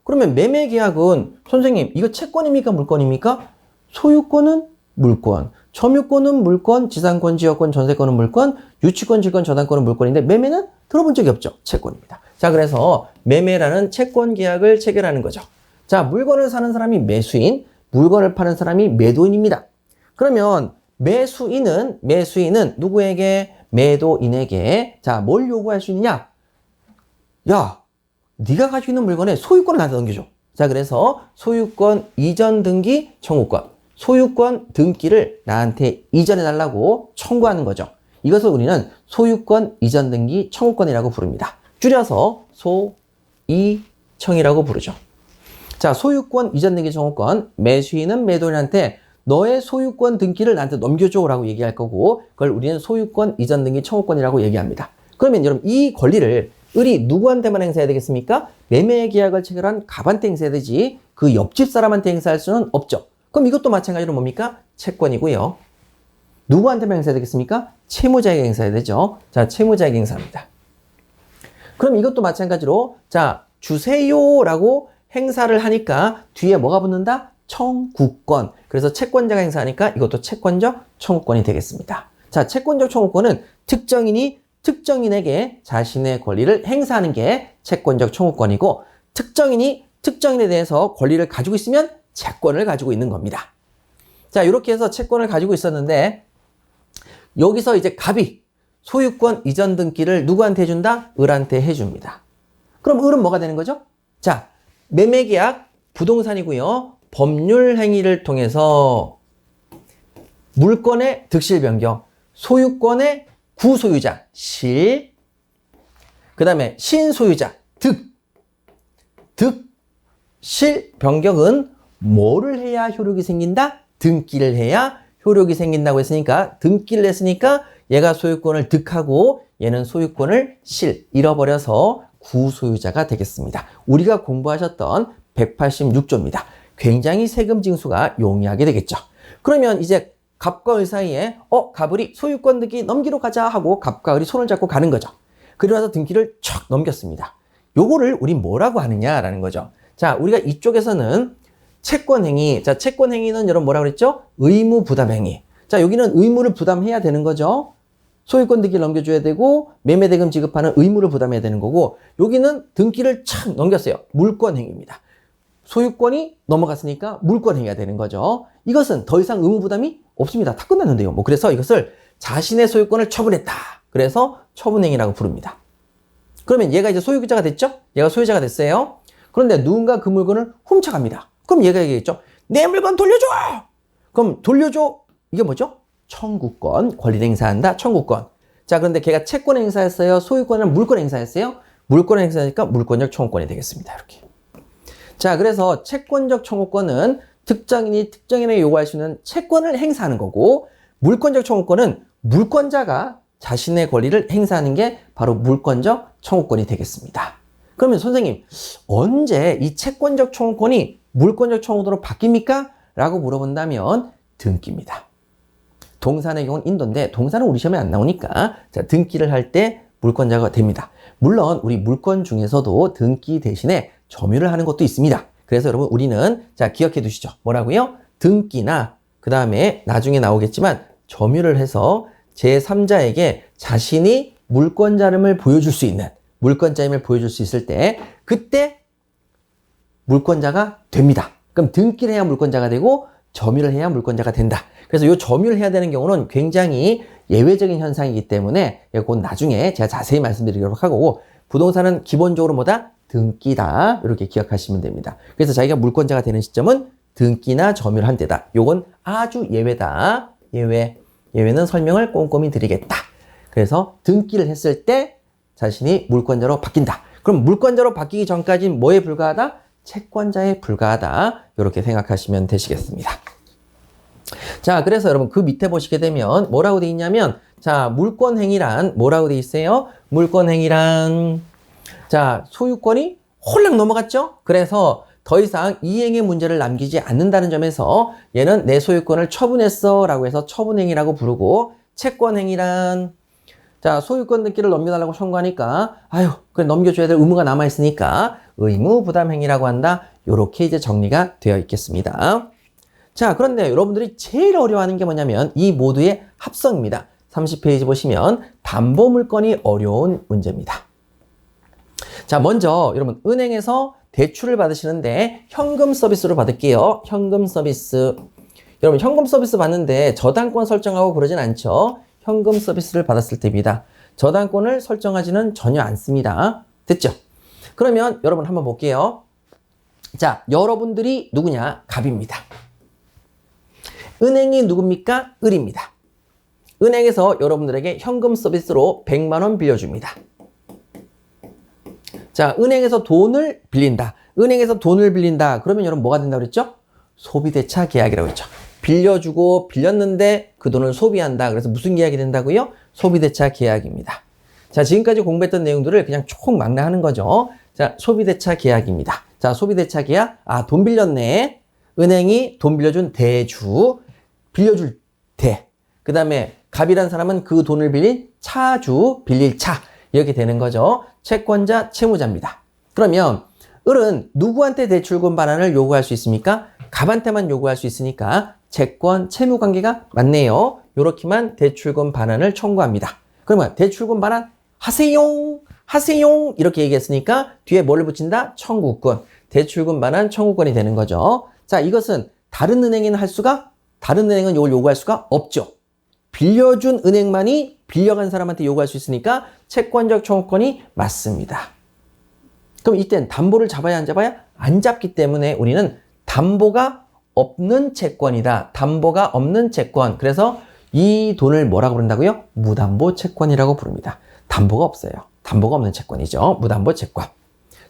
그러면 매매 계약은 선생님, 이거 채권입니까? 물권입니까? 소유권은 물권, 점유권은 물권, 지상권, 지역권, 전세권은 물권, 유치권, 질권, 저당권은 물권인데 매매는 들어본 적이 없죠. 채권입니다. 자, 그래서 매매라는 채권 계약을 체결하는 거죠. 자, 물건을 사는 사람이 매수인, 물건을 파는 사람이 매도인입니다. 그러면 매수인은 누구에게? 매도인에게 자, 뭘 요구할 수 있느냐? 야, 네가 가지고 있는 물건에 소유권을 나한테 넘겨줘. 자, 그래서 소유권 이전 등기 청구권, 소유권 등기를 나한테 이전해달라고 청구하는 거죠. 이것을 우리는 소유권 이전 등기 청구권이라고 부릅니다. 줄여서 소이청이라고 부르죠. 자, 소유권 이전 등기 청구권, 매수인은 매도인한테 너의 소유권 등기를 나한테 넘겨줘라고 얘기할 거고, 그걸 우리는 소유권 이전 등기 청구권이라고 얘기합니다. 그러면 여러분, 이 권리를 을이 누구한테만 행사해야 되겠습니까? 매매 계약을 체결한 갑한테 행사해야 되지 그 옆집 사람한테 행사할 수는 없죠. 그럼 이것도 마찬가지로 뭡니까? 채권이고요. 누구한테만 행사해야 되겠습니까? 채무자에게 행사해야 되죠. 자, 채무자에게 행사합니다. 그럼 이것도 마찬가지로 자, 주세요라고 행사를 하니까 뒤에 뭐가 붙는다? 청구권. 그래서 채권자가 행사하니까 이것도 채권적 청구권이 되겠습니다. 자, 채권적 청구권은 특정인이 특정인에게 자신의 권리를 행사하는 게 채권적 청구권이고, 특정인이 특정인에 대해서 권리를 가지고 있으면 채권을 가지고 있는 겁니다. 자, 이렇게 해서 채권을 가지고 있었는데 여기서 이제 갑이 소유권 이전 등기를 누구한테 해준다? 을한테 해줍니다. 그럼 을은 뭐가 되는 거죠? 자, 매매계약 부동산이고요. 법률 행위를 통해서 물권의 득실 변경, 소유권의 구소유자 실, 그 다음에 신소유자 득, 실, 변경은 뭐를 해야 효력이 생긴다? 등기를 해야 효력이 생긴다고 했으니까 등기를 했으니까 얘가 소유권을 득하고 얘는 소유권을 실, 잃어버려서 구소유자가 되겠습니다. 우리가 공부하셨던 186조입니다. 굉장히 세금 징수가 용이하게 되겠죠. 그러면 이제 갑과 을 사이에 갑을이 소유권 등기 넘기러 가자 하고 갑과 을이 손을 잡고 가는 거죠. 그러면서 등기를 촥 넘겼습니다. 요거를 우리 뭐라고 하느냐라는 거죠. 자, 우리가 이쪽에서는 채권행위. 자, 채권행위는 여러분 뭐라고 그랬죠? 의무 부담행위. 자, 여기는 의무를 부담해야 되는 거죠. 소유권 등기를 넘겨줘야 되고 매매대금 지급하는 의무를 부담해야 되는 거고, 여기는 등기를 착 넘겼어요. 물권행위입니다. 소유권이 넘어갔으니까 물권행위가 되는 거죠. 이것은 더 이상 의무 부담이 없습니다. 다 끝났는데요. 그래서 이것을 자신의 소유권을 처분했다. 그래서 처분행위라고 부릅니다. 그러면 얘가 이제 소유자가 됐죠? 얘가 소유자가 됐어요. 그런데 누군가 그 물건을 훔쳐갑니다. 그럼 얘가 얘기했죠. 내 물건 돌려줘! 그럼 돌려줘. 이게 뭐죠? 청구권. 권리를 행사한다. 청구권. 자, 그런데 걔가 채권 행사했어요? 소유권은 물권 행사했어요? 물권 행사니까 물권적 청구권이 되겠습니다. 이렇게. 자, 그래서 채권적 청구권은 특정인이 특정인에게 요구할 수 있는 채권을 행사하는 거고, 물권적 청구권은 물권자가 자신의 권리를 행사하는 게 바로 물권적 청구권이 되겠습니다. 그러면 선생님, 언제 이 채권적 청구권이 물권적 청구권으로 바뀝니까? 라고 물어본다면 등기입니다. 동산의 경우는 인도인데 동산은 우리 시험에 안 나오니까 자, 등기를 할 때 물권자가 됩니다. 물론 우리 물권 중에서도 등기 대신에 점유를 하는 것도 있습니다. 그래서 여러분 우리는 자 기억해 두시죠. 뭐라고요? 등기나 그 다음에 나중에 나오겠지만 점유를 해서 제3자에게 자신이 물권자임을 보여줄 수 있는 물권자임을 보여줄 수 있을 때 그때 물권자가 됩니다. 그럼 등기를 해야 물권자가 되고 점유를 해야 물권자가 된다. 그래서 이 점유를 해야 되는 경우는 굉장히 예외적인 현상이기 때문에 그건 나중에 제가 자세히 말씀드리도록 하고, 부동산은 기본적으로 뭐다? 등기다. 이렇게 기억하시면 됩니다. 그래서 자기가 물권자가 되는 시점은 등기나 점유를 한 때다. 요건 아주 예외다. 예외는 설명을 꼼꼼히 드리겠다. 그래서 등기를 했을 때 자신이 물권자로 바뀐다. 그럼 물권자로 바뀌기 전까지는 뭐에 불과하다? 채권자에 불과하다. 이렇게 생각하시면 되시겠습니다. 자, 그래서 여러분 그 밑에 보시게 되면 뭐라고 돼 있냐면, 자, 물권행위란 뭐라고 돼 있어요? 물권행위란 자, 소유권이 홀랑 넘어갔죠? 그래서 더 이상 이행의 문제를 남기지 않는다는 점에서 얘는 내 소유권을 처분했어 라고 해서 처분행위라고 부르고, 채권행위란 자, 소유권 등기를 넘겨달라고 청구하니까 아유, 그래 넘겨줘야 될 의무가 남아있으니까 의무부담행위라고 한다. 요렇게 이제 정리가 되어 있겠습니다. 자, 그런데 여러분들이 제일 어려워하는 게 뭐냐면 이 모두의 합성입니다. 30페이지 보시면 담보물건이 어려운 문제입니다. 자, 먼저 여러분 은행에서 대출을 받으시는데 현금 서비스로 받을게요. 현금 서비스. 여러분 현금 서비스 받는데 저당권 설정하고 그러진 않죠. 현금 서비스를 받았을 때입니다. 저당권을 설정하지는 전혀 않습니다. 됐죠? 그러면 여러분 한번 볼게요. 자, 여러분들이 누구냐? 갑입니다. 은행이 누굽니까? 을입니다. 은행에서 여러분들에게 현금 서비스로 100만 원 빌려줍니다. 자, 은행에서 돈을 빌린다. 은행에서 돈을 빌린다. 그러면 여러분 뭐가 된다고 그랬죠? 소비대차 계약이라고 했죠. 빌려주고 빌렸는데 그 돈을 소비한다. 그래서 무슨 계약이 된다고요? 소비대차 계약입니다. 자, 지금까지 공부했던 내용들을 그냥 총망라하는 거죠. 자, 소비대차 계약입니다. 자, 소비대차 계약. 아, 돈 빌렸네. 은행이 돈 빌려준 대주. 빌려줄 대. 그 다음에 갑이라는 사람은 그 돈을 빌린 차주, 빌릴 차. 이렇게 되는 거죠. 채권자, 채무자입니다. 그러면 을은 누구한테 대출금 반환을 요구할 수 있습니까? 갑한테만 요구할 수 있으니까 채권, 채무 관계가 맞네요. 요렇게만 대출금 반환을 청구합니다. 그러면 대출금 반환 하세요. 하세요. 이렇게 얘기했으니까 뒤에 뭐를 붙인다? 청구권. 대출금 반환 청구권이 되는 거죠. 자, 이것은 다른 은행에는 할 수가, 다른 은행은 이걸 요구할 수가 없죠. 빌려준 은행만이 빌려간 사람한테 요구할 수 있으니까 채권적 청구권이 맞습니다. 그럼 이땐 담보를 잡아야 안 잡아야? 안 잡기 때문에 우리는 담보가 없는 채권이다. 담보가 없는 채권. 그래서 이 돈을 뭐라고 부른다고요? 무담보 채권이라고 부릅니다. 담보가 없어요. 담보가 없는 채권이죠. 무담보 채권.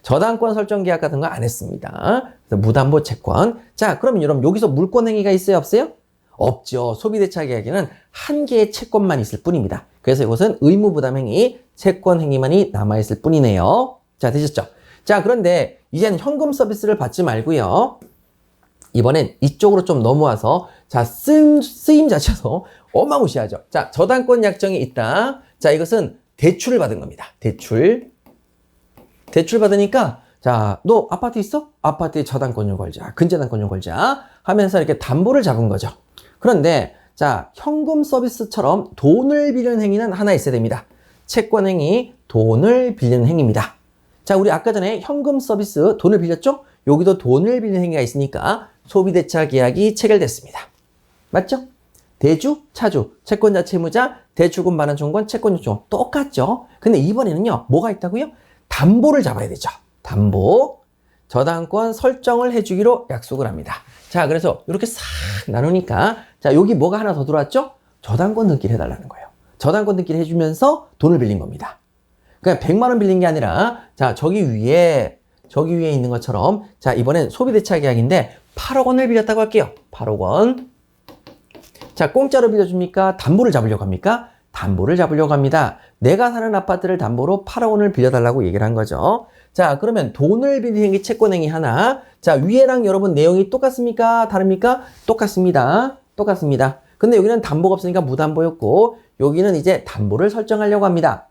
저당권 설정 계약 같은 거 안 했습니다. 그래서 무담보 채권. 자, 그러면 여러분 여기서 물권 행위가 있어요, 없어요? 없죠. 소비대차 계약에는 한 개의 채권만 있을 뿐입니다. 그래서 이것은 의무부담 행위, 채권 행위만이 남아있을 뿐이네요. 자, 되셨죠? 자, 그런데 이제는 현금 서비스를 받지 말고요. 이번엔 이쪽으로 좀 넘어와서 자, 쓰임 자체도 어마무시하죠. 자, 저당권 약정이 있다. 자, 이것은 대출을 받은 겁니다. 대출 받으니까 자, 너 아파트 있어? 아파트에 저당권료 걸자. 근저당권료 걸자. 하면서 이렇게 담보를 잡은 거죠. 그런데 자, 현금 서비스처럼 돈을 빌리는 행위는 하나 있어야 됩니다. 채권 행위, 돈을 빌리는 행위입니다. 자, 우리 아까 전에 현금 서비스 돈을 빌렸죠? 여기도 돈을 빌리는 행위가 있으니까 소비대차 계약이 체결됐습니다. 맞죠? 대주, 차주, 채권자, 채무자, 대출금 반환 조건, 채권 요청 똑같죠? 근데 이번에는요, 뭐가 있다고요? 담보를 잡아야 되죠. 담보. 저당권 설정을 해주기로 약속을 합니다. 자, 그래서 이렇게 싹 나누니까 자, 여기 뭐가 하나 더 들어왔죠? 저당권 등기를 해달라는 거예요. 저당권 등기를 해주면서 돈을 빌린 겁니다. 그러니까 100만 원 빌린 게 아니라 자, 저기 위에 있는 것처럼 자, 이번엔 소비대차 계약인데 8억 원을 빌렸다고 할게요. 8억 원. 자, 공짜로 빌려줍니까? 담보를 잡으려고 합니까? 담보를 잡으려고 합니다. 내가 사는 아파트를 담보로 8억 원을 빌려달라고 얘기를 한 거죠. 자, 그러면 돈을 빌리는 게 채권행위 하나. 자, 위에랑 여러분 내용이 똑같습니까? 다릅니까? 똑같습니다. 똑같습니다. 근데 여기는 담보가 없으니까 무담보였고 여기는 이제 담보를 설정하려고 합니다.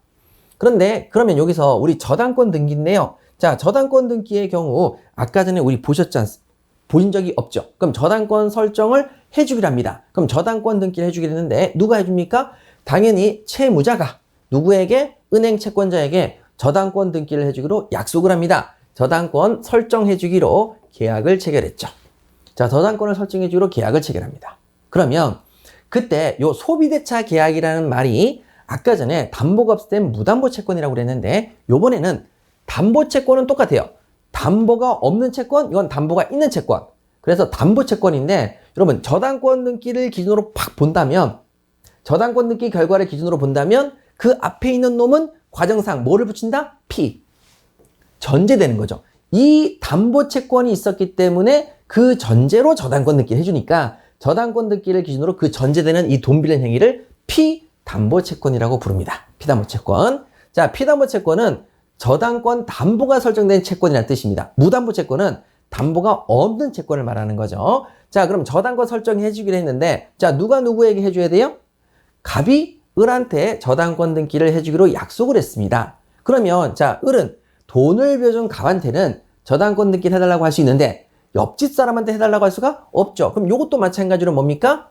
그런데 그러면 여기서 우리 저당권 등기인데요. 자, 저당권 등기의 경우 아까 전에 우리 보신 적이 없죠. 그럼 저당권 설정을 해주기로 합니다. 그럼 저당권 등기를 해주기로 했는데 누가 해줍니까? 당연히 채무자가 누구에게? 은행 채권자에게 저당권 등기를 해주기로 약속을 합니다. 저당권 설정해주기로 계약을 체결했죠. 자, 저당권을 설정해주기로 계약을 체결합니다. 그러면 그때 요 소비대차 계약이라는 말이 아까 전에 담보가 없을 땐 무담보 채권이라고 그랬는데 요번에는 담보 채권은 똑같아요. 담보가 없는 채권, 이건 담보가 있는 채권. 그래서 담보 채권인데 여러분 저당권 등기를 기준으로 팍 본다면 저당권 등기 결과를 기준으로 본다면 그 앞에 있는 놈은 과정상 뭐를 붙인다? P. 전제되는 거죠. 이 담보 채권이 있었기 때문에 그 전제로 저당권 등기를 해주니까 저당권 등기를 기준으로 그 전제되는 이 돈 빌린 행위를 피담보 채권이라고 부릅니다. 피담보 채권. 자, 피담보 채권은 저당권 담보가 설정된 채권이라는 뜻입니다. 무담보 채권은 담보가 없는 채권을 말하는 거죠. 자, 그럼 저당권 설정해 주기로 했는데 자, 누가 누구에게 해줘야 돼요? 갑이 을한테 저당권 등기를 해주기로 약속을 했습니다. 그러면 자, 을은 돈을 빌려준 갑한테는 저당권 등기를 해달라고 할 수 있는데 옆집 사람한테 해달라고 할 수가 없죠. 그럼 이것도 마찬가지로 뭡니까?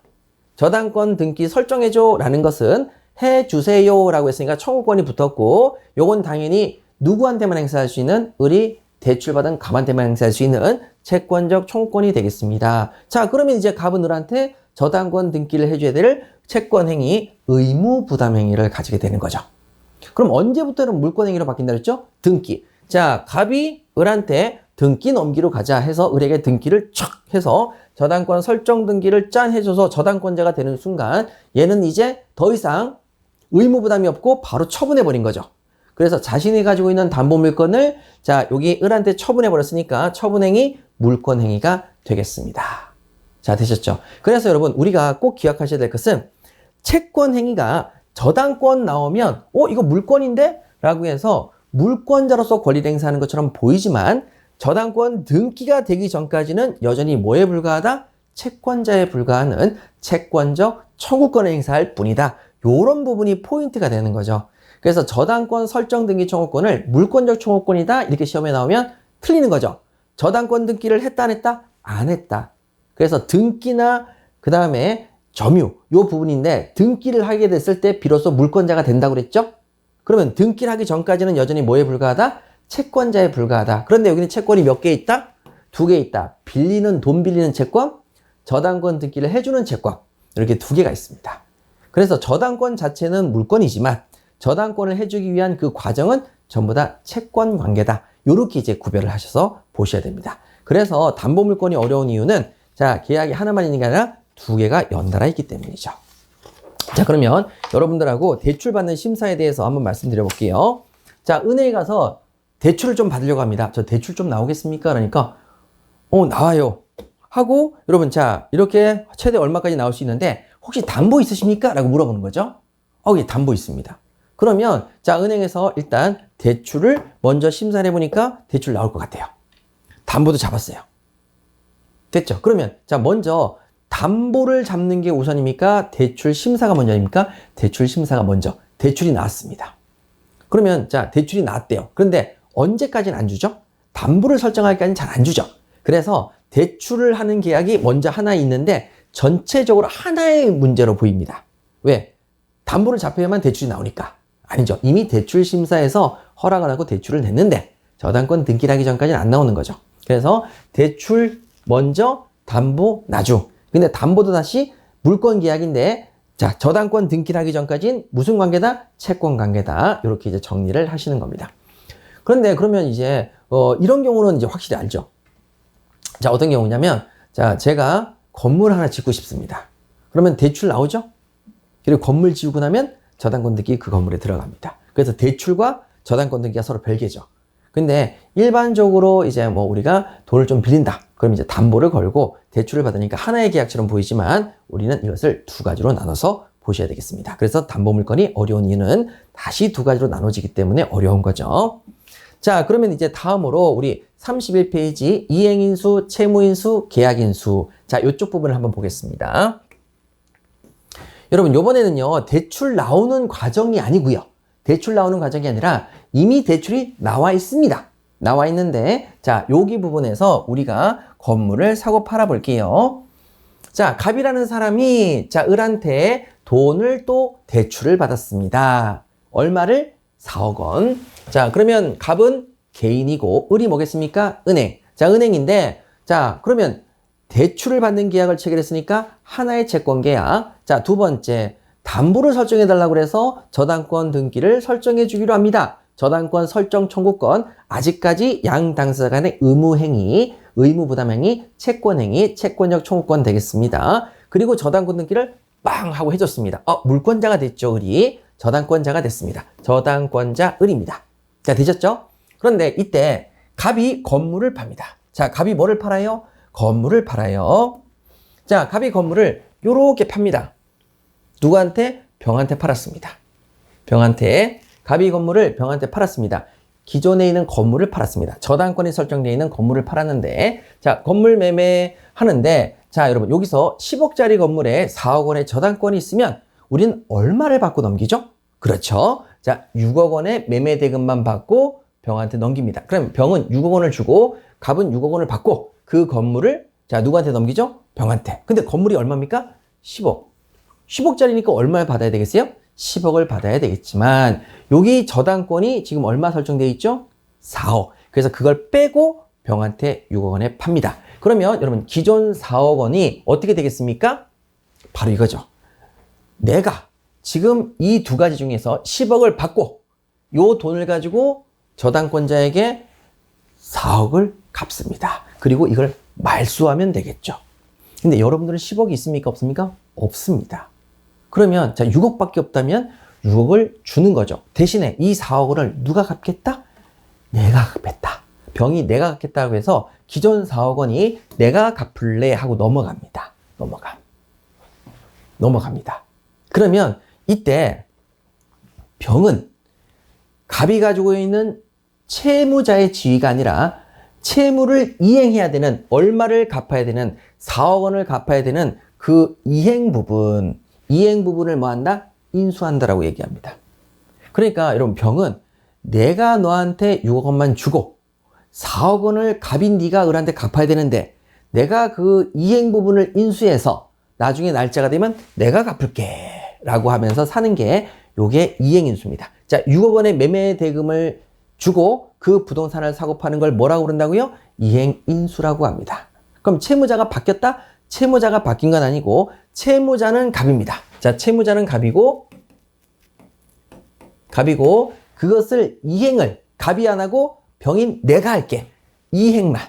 저당권 등기 설정해줘 라는 것은 해주세요 라고 했으니까 청구권이 붙었고 요건 당연히 누구한테만 행사할 수 있는 을이 대출받은 갑한테만 행사할 수 있는 채권적 청구권이 되겠습니다. 자, 그러면 이제 갑은 을한테 저당권 등기를 해줘야 될 채권행위, 의무부담행위를 가지게 되는 거죠. 그럼 언제부터는 물권행위로 바뀐다 그랬죠? 등기. 자, 갑이 을한테 등기 넘기로 가자 해서 을에게 등기를 촥 해서 저당권 설정 등기를 짠 해줘서 저당권자가 되는 순간 얘는 이제 더 이상 의무부담이 없고 바로 처분해버린 거죠. 그래서 자신이 가지고 있는 담보 물건을 자, 여기 을한테 처분해버렸으니까 처분행위, 물권행위가 되겠습니다. 자, 되셨죠? 그래서 여러분 우리가 꼭 기억하셔야 될 것은 채권행위가 저당권 나오면 이거 물권인데? 라고 해서 물권자로서 권리를 행사하는 것처럼 보이지만 저당권 등기가 되기 전까지는 여전히 뭐에 불과하다? 채권자에 불과하는 채권적 청구권을 행사할 뿐이다. 이런 부분이 포인트가 되는 거죠. 그래서 저당권 설정 등기 청구권을 물권적 청구권이다 이렇게 시험에 나오면 틀리는 거죠. 저당권 등기를 했다 안 했다? 안 했다. 그래서 등기나 그 다음에 점유 요 부분인데 등기를 하게 됐을 때 비로소 물권자가 된다고 그랬죠? 그러면 등기를 하기 전까지는 여전히 뭐에 불과하다? 채권자에 불과하다. 그런데 여기는 채권이 몇 개 있다? 2개 있다. 빌리는 돈 빌리는 채권, 저당권 등기를 해주는 채권 이렇게 2개가 있습니다. 그래서 저당권 자체는 물권이지만 저당권을 해주기 위한 그 과정은 전부 다 채권 관계다. 이렇게 이제 구별을 하셔서 보셔야 됩니다. 그래서 담보 물권이 어려운 이유는 자, 계약이 하나만 있는 게 아니라 2개가 연달아 있기 때문이죠. 자, 그러면 여러분들하고 대출 받는 심사에 대해서 한번 말씀드려 볼게요. 자, 은행에 가서 대출을 좀 받으려고 합니다. 저 대출 좀 나오겠습니까? 그러니까 나와요 하고, 여러분, 자, 이렇게 최대 얼마까지 나올 수 있는데 혹시 담보 있으십니까? 라고 물어보는 거죠. 예, 담보 있습니다. 그러면 자, 은행에서 일단 대출을 먼저 심사를 해보니까 대출 나올 것 같아요. 담보도 잡았어요. 됐죠? 그러면 자, 먼저 담보를 잡는 게 우선입니까? 대출 심사가 먼저입니까? 대출 심사가 먼저. 대출이 나왔습니다. 그러면 자, 대출이 나왔대요. 그런데 언제까지는 안 주죠? 담보를 설정하기까지는 잘 안 주죠. 그래서 대출을 하는 계약이 먼저 하나 있는데 전체적으로 하나의 문제로 보입니다. 왜? 담보를 잡혀야만 대출이 나오니까. 아니죠. 이미 대출 심사에서 허락을 하고 대출을 냈는데 저당권 등기를 하기 전까지는 안 나오는 거죠. 그래서 대출 먼저, 담보 나중. 근데 담보도 다시 물권 계약인데, 자, 저당권 등기를 하기 전까지는 무슨 관계다? 채권 관계다. 이렇게 이제 정리를 하시는 겁니다. 그런데 그러면 이제 이런 경우는 이제 확실히 알죠. 자, 어떤 경우냐면, 자, 제가 건물 하나 짓고 싶습니다. 그러면 대출 나오죠? 그리고 건물 지우고 나면 저당권 등기 그 건물에 들어갑니다. 그래서 대출과 저당권 등기가 서로 별개죠. 근데 일반적으로 이제 뭐 우리가 돈을 좀 빌린다. 그럼 이제 담보를 걸고 대출을 받으니까 하나의 계약처럼 보이지만 우리는 이것을 두 가지로 나눠서 보셔야 되겠습니다. 그래서 담보 물건이 어려운 이유는 다시 두 가지로 나눠지기 때문에 어려운 거죠. 자, 그러면 이제 다음으로 우리 31페이지 이행인수, 채무인수, 계약인수. 자, 이쪽 부분을 한번 보겠습니다. 여러분, 요번에는요, 대출 나오는 과정이 아니고요. 대출 나오는 과정이 아니라 이미 대출이 나와 있습니다. 나와 있는데, 자, 여기 부분에서 우리가 건물을 사고 팔아 볼게요. 자, 갑이라는 사람이, 자, 을한테 돈을 또 대출을 받았습니다. 얼마를? 4억 원. 자, 그러면 갑은 개인이고, 을이 뭐겠습니까? 은행. 자, 은행인데, 자, 그러면 대출을 받는 계약을 체결했으니까 하나의 채권 계약. 자, 두 번째, 담보를 설정해 달라고 그래서 저당권 등기를 설정해 주기로 합니다. 저당권 설정 청구권, 아직까지 양 당사자 간의 의무행위, 의무부담행위, 채권행위, 채권적 청구권 되겠습니다. 그리고 저당권 등기를 빵 하고 해줬습니다. 물권자가 됐죠, 을이. 저당권자가 됐습니다. 저당권자 을입니다. 자, 되셨죠? 그런데 이때 갑이 건물을 팝니다. 자, 갑이 뭐를 팔아요? 건물을 팔아요. 자, 갑이 건물을 요렇게 팝니다. 누구한테? 병한테 팔았습니다. 병한테. 갑이 건물을 병한테 팔았습니다. 기존에 있는 건물을 팔았습니다. 저당권이 설정되어 있는 건물을 팔았는데, 자, 건물 매매 하는데, 자, 여러분, 여기서 10억짜리 건물에 4억 원의 저당권이 있으면 우리는 얼마를 받고 넘기죠? 그렇죠. 자, 6억 원의 매매 대금만 받고 병한테 넘깁니다. 그럼 병은 6억 원을 주고 갑은 6억 원을 받고 그 건물을 자, 누구한테 넘기죠? 병한테. 근데 건물이 얼마입니까? 10억. 10억짜리니까 얼마를 받아야 되겠어요? 10억을 받아야 되겠지만 여기 저당권이 지금 얼마 설정되어 있죠? 4억. 그래서 그걸 빼고 병한테 6억 원에 팝니다. 그러면 여러분 기존 4억 원이 어떻게 되겠습니까? 바로 이거죠. 내가 지금 이 두 가지 중에서 10억을 받고 요 돈을 가지고 저당권자에게 4억을 갚습니다. 그리고 이걸 말소하면 되겠죠. 근데 여러분들은 10억이 있습니까? 없습니까? 없습니다. 그러면 자 6억밖에 없다면 6억을 주는 거죠. 대신에 이 4억 원을 누가 갚겠다? 내가 갚겠다. 병이 내가 갚겠다고 해서 기존 4억 원이 내가 갚을래 하고 넘어갑니다. 넘어갑니다. 그러면 이때 병은 갑이 가지고 있는 채무자의 지위가 아니라 채무를 이행해야 되는 얼마를 갚아야 되는 4억 원을 갚아야 되는 그 이행 부분을 뭐 한다? 인수한다라고 얘기합니다. 그러니까 여러분 병은 내가 너한테 6억 원만 주고 4억 원을 갑인 네가 을한테 갚아야 되는데 내가 그 이행 부분을 인수해서 나중에 날짜가 되면 내가 갚을게 라고 하면서 사는 게 요게 이행인수입니다. 자, 6억 원의 매매 대금을 주고 그 부동산을 사고 파는 걸 뭐라고 그런다고요? 이행인수라고 합니다. 그럼 채무자가 바뀌었다? 채무자가 바뀐 건 아니고 채무자는 갑입니다. 자, 채무자는 갑이고 그것을 이행을 갑이 안 하고 병인 내가 할게. 이행만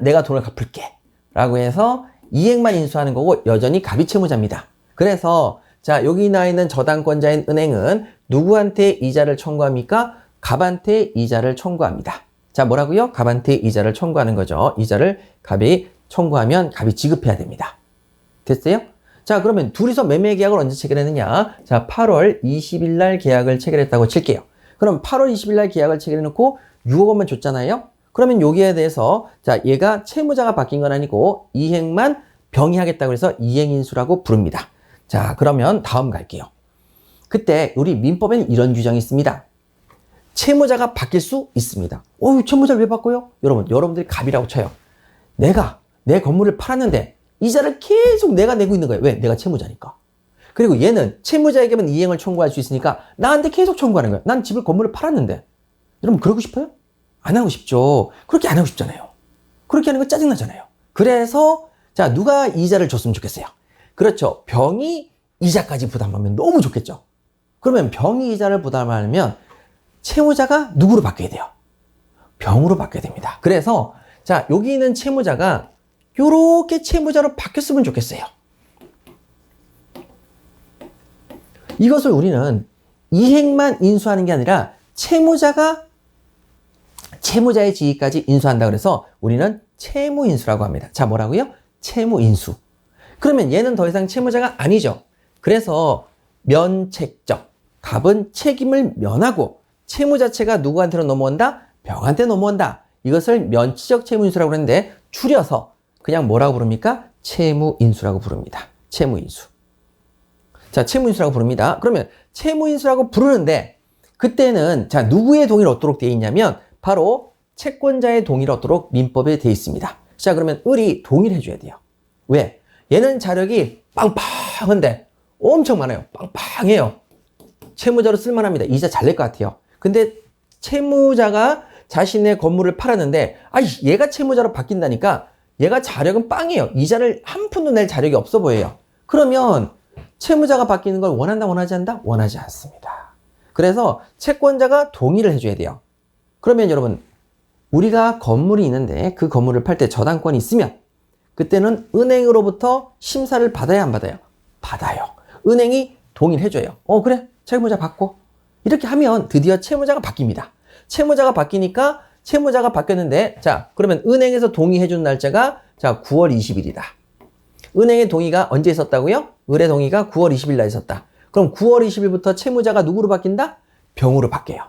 내가 돈을 갚을게 라고 해서 이행만 인수하는 거고 여전히 갑이 채무자입니다. 그래서 자, 여기 나와 있는 저당권자인 은행은 누구한테 이자를 청구합니까? 갑한테 이자를 청구합니다. 자, 뭐라고요? 갑한테 이자를 청구하는 거죠. 이자를 갑이 청구하면 갑이 지급해야 됩니다. 됐어요? 자, 그러면 둘이서 매매 계약을 언제 체결했느냐? 자, 8월 20일 날 계약을 체결했다고 칠게요. 그럼 8월 20일 날 계약을 체결해놓고 6억 원만 줬잖아요? 그러면 여기에 대해서 자, 얘가 채무자가 바뀐 건 아니고 이행만 병의하겠다고 해서 이행인수라고 부릅니다. 자, 그러면 다음 갈게요. 그때 우리 민법에는 이런 규정이 있습니다. 채무자가 바뀔 수 있습니다. 채무자를 왜 바꿔요? 여러분들이 갑이라고 쳐요. 내가 내 건물을 팔았는데 이자를 계속 내가 내고 있는 거예요. 왜? 내가 채무자니까. 그리고 얘는 채무자에게만 이행을 청구할 수 있으니까 나한테 계속 청구하는 거예요. 난 건물을 팔았는데. 여러분 그러고 싶어요? 안 하고 싶죠. 그렇게 안 하고 싶잖아요. 그렇게 하는 거 짜증나잖아요. 그래서 자, 누가 이자를 줬으면 좋겠어요? 그렇죠. 병이 이자까지 부담하면 너무 좋겠죠. 그러면 병이 이자를 부담하면 채무자가 누구로 바뀌어야 돼요? 병으로 바뀌어야 됩니다. 그래서 자, 여기 있는 채무자가 요렇게 채무자로 바뀌었으면 좋겠어요. 이것을 우리는 이행만 인수하는 게 아니라 채무자의 지위까지 인수한다 그래서 우리는 채무인수라고 합니다. 자, 뭐라고요? 채무인수. 그러면 얘는 더 이상 채무자가 아니죠. 그래서 면책적, 갑은 책임을 면하고 채무 자체가 누구한테로 넘어온다? 병한테 넘어온다. 이것을 면치적 채무인수라고 그러는데 줄여서 그냥 뭐라고 부릅니까? 채무인수라고 부릅니다. 채무인수. 자, 채무인수라고 부릅니다. 그러면 채무인수라고 부르는데 그때는 자, 누구의 동의를 얻도록 되어 있냐면 바로 채권자의 동의를 얻도록 민법에 되어 있습니다. 자, 그러면 을이 동의를 해줘야 돼요. 왜? 얘는 자력이 빵빵한데 엄청 많아요. 빵빵해요. 채무자로 쓸만합니다. 이자 잘 낼 것 같아요. 근데 채무자가 자신의 건물을 팔았는데 얘가 채무자로 바뀐다니까 얘가 자력은 빵이에요. 이자를 한 푼도 낼 자력이 없어 보여요. 그러면 채무자가 바뀌는 걸 원한다 원하지 않다? 원하지 않습니다. 그래서 채권자가 동의를 해줘야 돼요. 그러면 여러분 우리가 건물이 있는데 그 건물을 팔 때 저당권이 있으면 그때는 은행으로부터 심사를 받아야 안 받아요? 받아요. 은행이 동의를 해줘요. 그래 채무자 바꿔. 이렇게 하면 드디어 채무자가 바뀝니다. 채무자가 바뀌니까 채무자가 바뀌었는데 자, 그러면 은행에서 동의해준 날짜가 자, 9월 20일이다. 은행의 동의가 언제 있었다고요? 을의 동의가 9월 20일 날 있었다. 그럼 9월 20일부터 채무자가 누구로 바뀐다? 병으로 바뀌어요.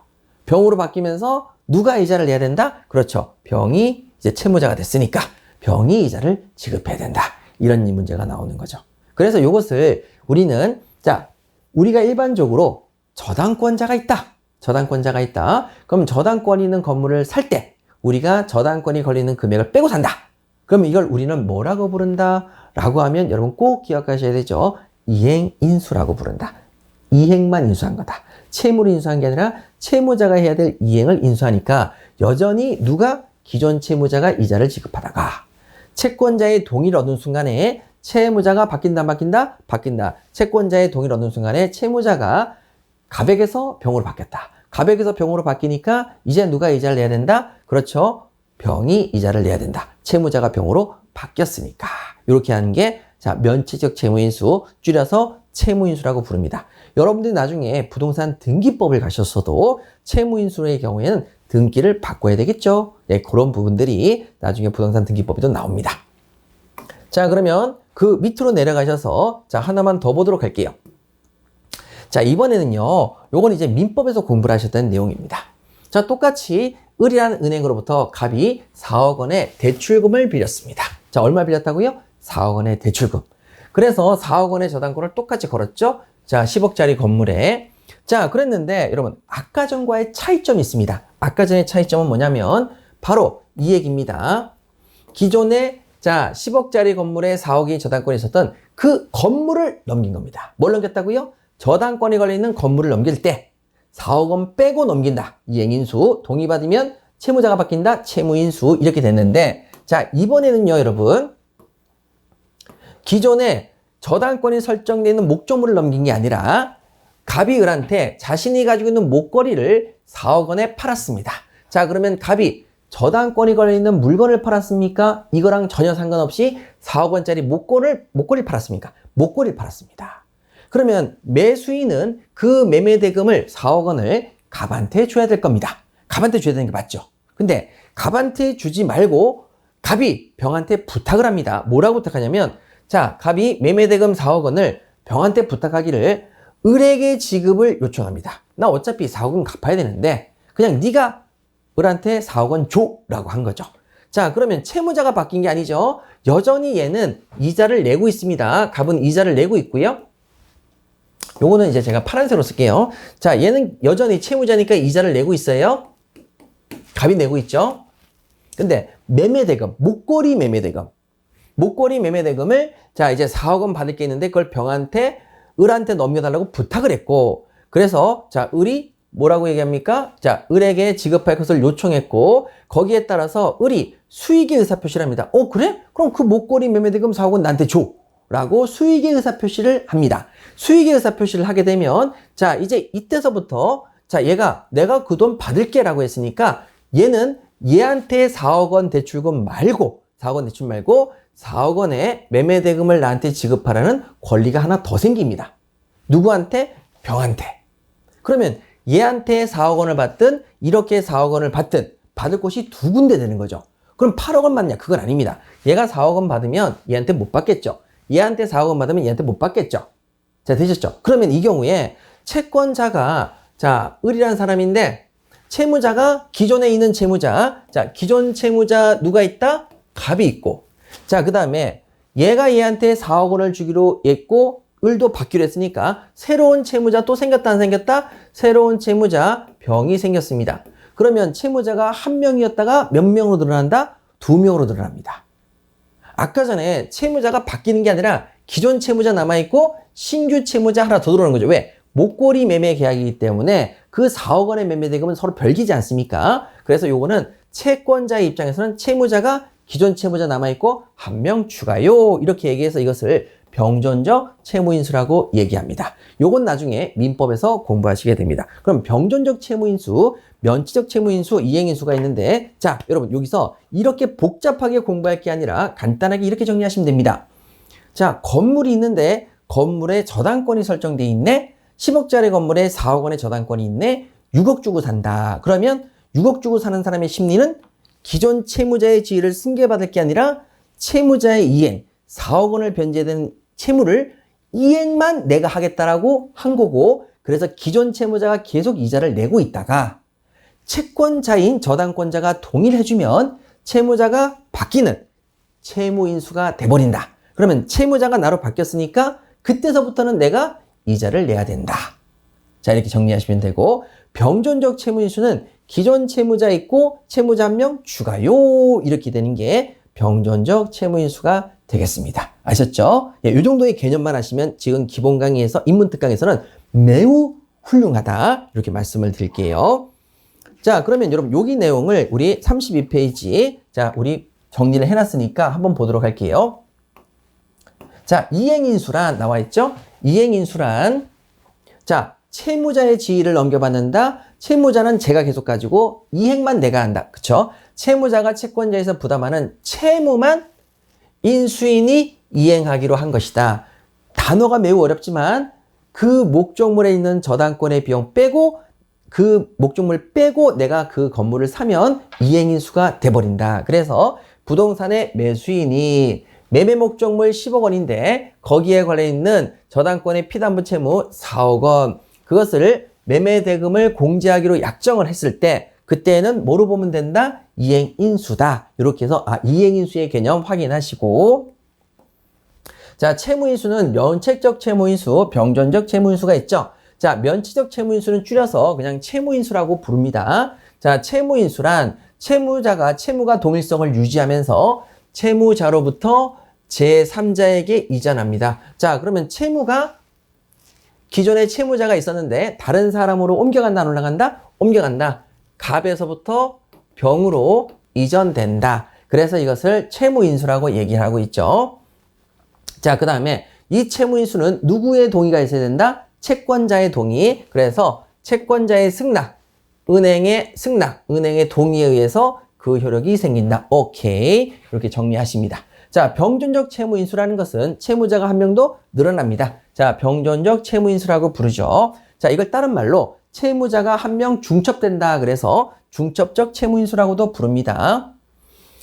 병으로 바뀌면서 누가 이자를 내야 된다? 그렇죠. 병이 이제 채무자가 됐으니까 병이 이자를 지급해야 된다. 이런 문제가 나오는 거죠. 그래서 이것을 우리는 자, 우리가 일반적으로 저당권자가 있다. 저당권자가 있다. 그럼 저당권이 있는 건물을 살 때 우리가 저당권이 걸리는 금액을 빼고 산다. 그럼 이걸 우리는 뭐라고 부른다? 라고 하면 여러분 꼭 기억하셔야 되죠. 이행인수라고 부른다. 이행만 인수한 거다. 채무를 인수한 게 아니라 채무자가 해야 될 이행을 인수하니까 여전히 누가 기존 채무자가 이자를 지급하다가 채권자의 동의를 얻은 순간에 채무자가 바뀐다 안 바뀐다? 바뀐다. 채권자의 동의를 얻는 순간에 채무자가 갑에게서 병으로 바뀌었다. 갑에게서 병으로 바뀌니까 이제 누가 이자를 내야 된다? 그렇죠. 병이 이자를 내야 된다. 채무자가 병으로 바뀌었으니까. 이렇게 하는 게 자, 면치적 채무인수, 줄여서 채무인수라고 부릅니다. 여러분들이 나중에 부동산 등기법을 가셨어도 채무인수의 경우에는 등기를 바꿔야 되겠죠. 네, 그런 부분들이 나중에 부동산 등기법에도 나옵니다. 자, 그러면 그 밑으로 내려가셔서 자, 하나만 더 보도록 할게요. 자, 이번에는요, 요건 이제 민법에서 공부를 하셨던 내용입니다. 자, 똑같이 을이라는 은행으로부터 갑이 4억 원의 대출금을 빌렸습니다. 자, 얼마 빌렸다고요? 4억 원의 대출금. 그래서 4억 원의 저당권을 똑같이 걸었죠? 자, 10억짜리 건물에. 자, 그랬는데 여러분, 아까 전과의 차이점이 있습니다. 아까 전의 차이점은 뭐냐면 바로 이 얘기입니다. 기존에 자, 10억짜리 건물에 4억이 저당권이 있었던 그 건물을 넘긴 겁니다. 뭘 넘겼다고요? 저당권이 걸려있는 건물을 넘길 때 4억 원 빼고 넘긴다. 이행인수, 동의받으면 채무자가 바뀐다. 채무인수 이렇게 됐는데 자, 이번에는요 여러분 기존에 저당권이 설정되어 있는 목적물을 넘긴 게 아니라 갑이 을한테 자신이 가지고 있는 목걸이를 4억 원에 팔았습니다. 자, 그러면 갑이 저당권이 걸려있는 물건을 팔았습니까? 이거랑 전혀 상관없이 4억 원짜리 목걸이를 팔았습니까? 목걸이를 팔았습니다. 그러면 매수인은 그 매매 대금을 4억 원을 갑한테 줘야 될 겁니다. 갑한테 줘야 되는 게 맞죠. 근데 갑한테 주지 말고 갑이 병한테 부탁을 합니다. 뭐라고 부탁하냐면, 자, 갑이 매매 대금 4억 원을 병한테 부탁하기를 을에게 지급을 요청합니다. 나 어차피 4억 원 갚아야 되는데 그냥 네가 을한테 4억 원 줘라고 한 거죠. 자, 그러면 채무자가 바뀐 게 아니죠. 여전히 얘는 이자를 내고 있습니다. 갑은 이자를 내고 있고요. 요거는 이제 제가 파란색으로 쓸게요. 자, 얘는 여전히 채무자니까 이자를 내고 있어요. 갑이 내고 있죠. 근데 매매대금, 목걸이 매매대금을 자, 이제 4억 원 받을 게 있는데 그걸 병한테, 을한테 넘겨달라고 부탁을 했고, 그래서 자, 을이 뭐라고 얘기합니까? 자, 을에게 지급할 것을 요청했고, 거기에 따라서 을이 수익의 의사표시를 합니다. 그래? 그럼 그 목걸이 매매대금 4억 원 나한테 줘. 라고 수익의 의사표시를 합니다. 수익의 의사표시를 하게 되면, 자, 이제 이때서부터, 자, 얘가 내가 그 돈 받을게 라고 했으니까, 얘는 얘한테 4억 원 대출금 말고, 4억 원 대출 말고, 4억 원의 매매대금을 나한테 지급하라는 권리가 하나 더 생깁니다. 누구한테? 병한테. 그러면 얘한테 4억 원을 받든, 이렇게 4억 원을 받든, 받을 곳이 두 군데 되는 거죠. 그럼 8억 원 받냐? 그건 아닙니다. 얘가 4억 원 받으면 얘한테 못 받겠죠. 얘한테 4억 원 받으면 얘한테 못 받겠죠. 자, 되셨죠? 그러면 이 경우에 채권자가, 자, 을이라는 사람인데, 채무자가 기존에 있는 채무자, 자, 기존 채무자 누가 있다? 갑이 있고, 자, 그 다음에 얘가 얘한테 4억 원을 주기로 했고, 을도 받기로 했으니까 새로운 채무자 또 생겼다 안 생겼다? 새로운 채무자 병이 생겼습니다. 그러면 채무자가 한 명이었다가 몇 명으로 늘어난다? 2명으로 늘어납니다. 아까 전에 채무자가 바뀌는 게 아니라 기존 채무자 남아있고 신규 채무자 하나 더 들어오는 거죠. 왜? 목걸이 매매 계약이기 때문에 그 4억 원의 매매 대금은 서로 별개지 않습니까? 그래서 요거는 채권자의 입장에서는 채무자가 기존 채무자 남아있고 한 명 추가요. 이렇게 얘기해서 이것을 병존적 채무인수라고 얘기합니다. 요건 나중에 민법에서 공부하시게 됩니다. 그럼 병존적 채무인수, 면치적 채무인수, 이행인수가 있는데, 자, 여러분 여기서 이렇게 복잡하게 공부할 게 아니라 간단하게 이렇게 정리하시면 됩니다. 자, 건물이 있는데 건물에 저당권이 설정돼 있네. 10억짜리 건물에 4억 원의 저당권이 있네. 6억 주고 산다. 그러면 6억 주고 사는 사람의 심리는 기존 채무자의 지위를 승계받을 게 아니라 채무자의 이행, 4억 원을 변제된 채무를 이행만 내가 하겠다라고 한 거고, 그래서 기존 채무자가 계속 이자를 내고 있다가 채권자인 저당권자가 동의를 해주면 채무자가 바뀌는 채무인수가 돼버린다. 그러면 채무자가 나로 바뀌었으니까 그때서부터는 내가 이자를 내야 된다. 자, 이렇게 정리하시면 되고, 병존적 채무인수는 기존 채무자 있고 채무자 한 명 추가요. 이렇게 되는 게 병존적 채무인수가 되겠습니다. 아셨죠? 예, 이 정도의 개념만 하시면 지금 기본 강의에서 인문특강에서는 매우 훌륭하다. 이렇게 말씀을 드릴게요. 자, 그러면 여러분 여기 내용을 우리 32페이지, 자, 우리 정리를 해놨으니까 한번 보도록 할게요. 자, 이행인수란 나와 있죠? 이행인수란, 자, 채무자의 지위를 넘겨받는다. 채무자는 제가 계속 가지고 이행만 내가 한다. 그쵸? 채무자가 채권자에서 부담하는 채무만 인수인이 이행하기로 한 것이다. 단어가 매우 어렵지만 그 목적물에 있는 저당권의 비용 빼고, 그 목적물 빼고 내가 그 건물을 사면 이행인수가 돼버린다. 그래서 부동산의 매수인이 매매 목적물 10억 원인데 거기에 관련 있는 저당권의 피담보 채무 4억 원, 그것을 매매 대금을 공제하기로 약정을 했을 때 그때는 뭐로 보면 된다? 이행인수다. 이렇게 해서 이행인수의 개념 확인하시고, 자, 채무인수는 면책적 채무인수, 병존적 채무인수가 있죠. 자, 면치적 채무인수는 줄여서 그냥 채무인수라고 부릅니다. 자, 채무인수란 채무자가 채무가 동일성을 유지하면서 채무자로부터 제3자에게 이전합니다. 자, 그러면 채무가 기존에 채무자가 있었는데 다른 사람으로 옮겨간다, 안 올라간다? 옮겨간다. 갑에서부터 병으로 이전된다. 그래서 이것을 채무인수라고 얘기하고 있죠. 자, 그 다음에 이 채무인수는 누구의 동의가 있어야 된다? 채권자의 동의. 그래서 채권자의 승낙, 은행의 승낙, 은행의 동의에 의해서 그 효력이 생긴다. 오케이. 이렇게 정리하십니다. 자, 병존적 채무인수라는 것은 채무자가 한 명도 늘어납니다. 자, 병존적 채무인수라고 부르죠. 자, 이걸 다른 말로 채무자가 한 명 중첩된다. 그래서 중첩적 채무인수라고도 부릅니다.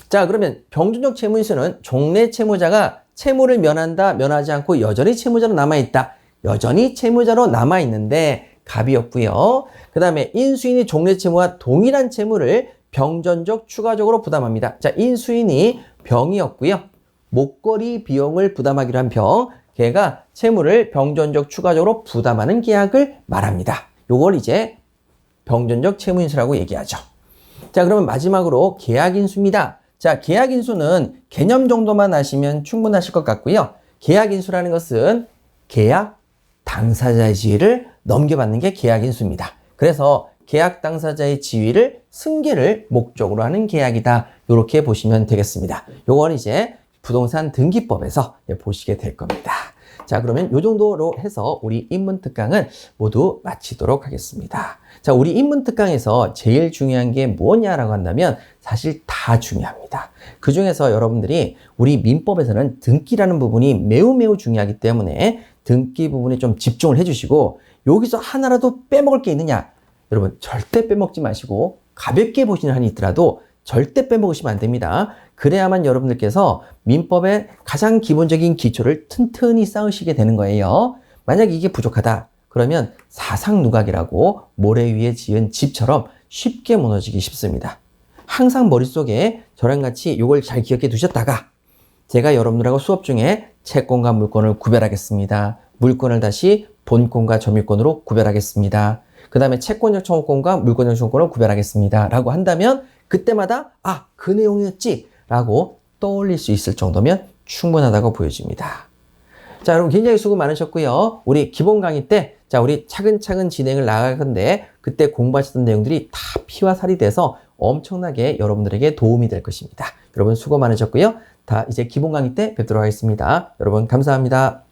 자, 그러면 병존적 채무인수는 종래 채무자가 채무를 면한다, 면하지 않고 여전히 채무자로 남아있다. 여전히 채무자로 남아있는데 갑이 없고요. 그 다음에 인수인이 종래 채무와 동일한 채무를 병존적 추가적으로 부담합니다. 자, 인수인이 병이었고요. 목걸이 비용을 부담하기로 한 병, 걔가 채무를 병존적 추가적으로 부담하는 계약을 말합니다. 요걸 이제 병존적 채무인수라고 얘기하죠. 자, 그러면 마지막으로 계약인수입니다. 자, 계약인수는 개념 정도만 아시면 충분하실 것 같고요. 계약인수라는 것은 계약 당사자의 지위를 넘겨받는 게 계약인수입니다. 그래서 계약 당사자의 지위를 승계를 목적으로 하는 계약이다. 이렇게 보시면 되겠습니다. 요건 이제 부동산 등기법에서 보시게 될 겁니다. 자, 그러면 요 정도로 해서 우리 인문특강은 모두 마치도록 하겠습니다. 자, 우리 인문특강에서 제일 중요한 게 뭐냐라고 한다면 사실 다 중요합니다. 그 중에서 여러분들이 우리 민법에서는 등기라는 부분이 매우 중요하기 때문에 등기 부분에 좀 집중을 해주시고 여기서 하나라도 빼먹을 게 있느냐? 여러분 절대 빼먹지 마시고 가볍게 보시는 한이 있더라도 절대 빼먹으시면 안 됩니다. 그래야만 여러분들께서 민법의 가장 기본적인 기초를 튼튼히 쌓으시게 되는 거예요. 만약 이게 부족하다. 그러면 사상누각이라고 모래 위에 지은 집처럼 쉽게 무너지기 쉽습니다. 항상 머릿속에 저랑 같이 이걸 잘 기억해 두셨다가 제가 여러분들하고 수업 중에 채권과 물권을 구별하겠습니다. 물권을 다시 본권과 점유권으로 구별하겠습니다. 그 다음에 채권적 청구권과 물권적 청구권을 구별하겠습니다. 라고 한다면 그때마다 아, 그 내용이었지 라고 떠올릴 수 있을 정도면 충분하다고 보여집니다. 자, 여러분 굉장히 수고 많으셨고요. 우리 기본 강의 때 자, 우리 차근차근 진행을 나갈 건데 그때 공부하셨던 내용들이 다 피와 살이 돼서 엄청나게 여러분들에게 도움이 될 것입니다. 여러분 수고 많으셨고요. 다 이제 기본 강의 때 뵙도록 하겠습니다. 여러분 감사합니다.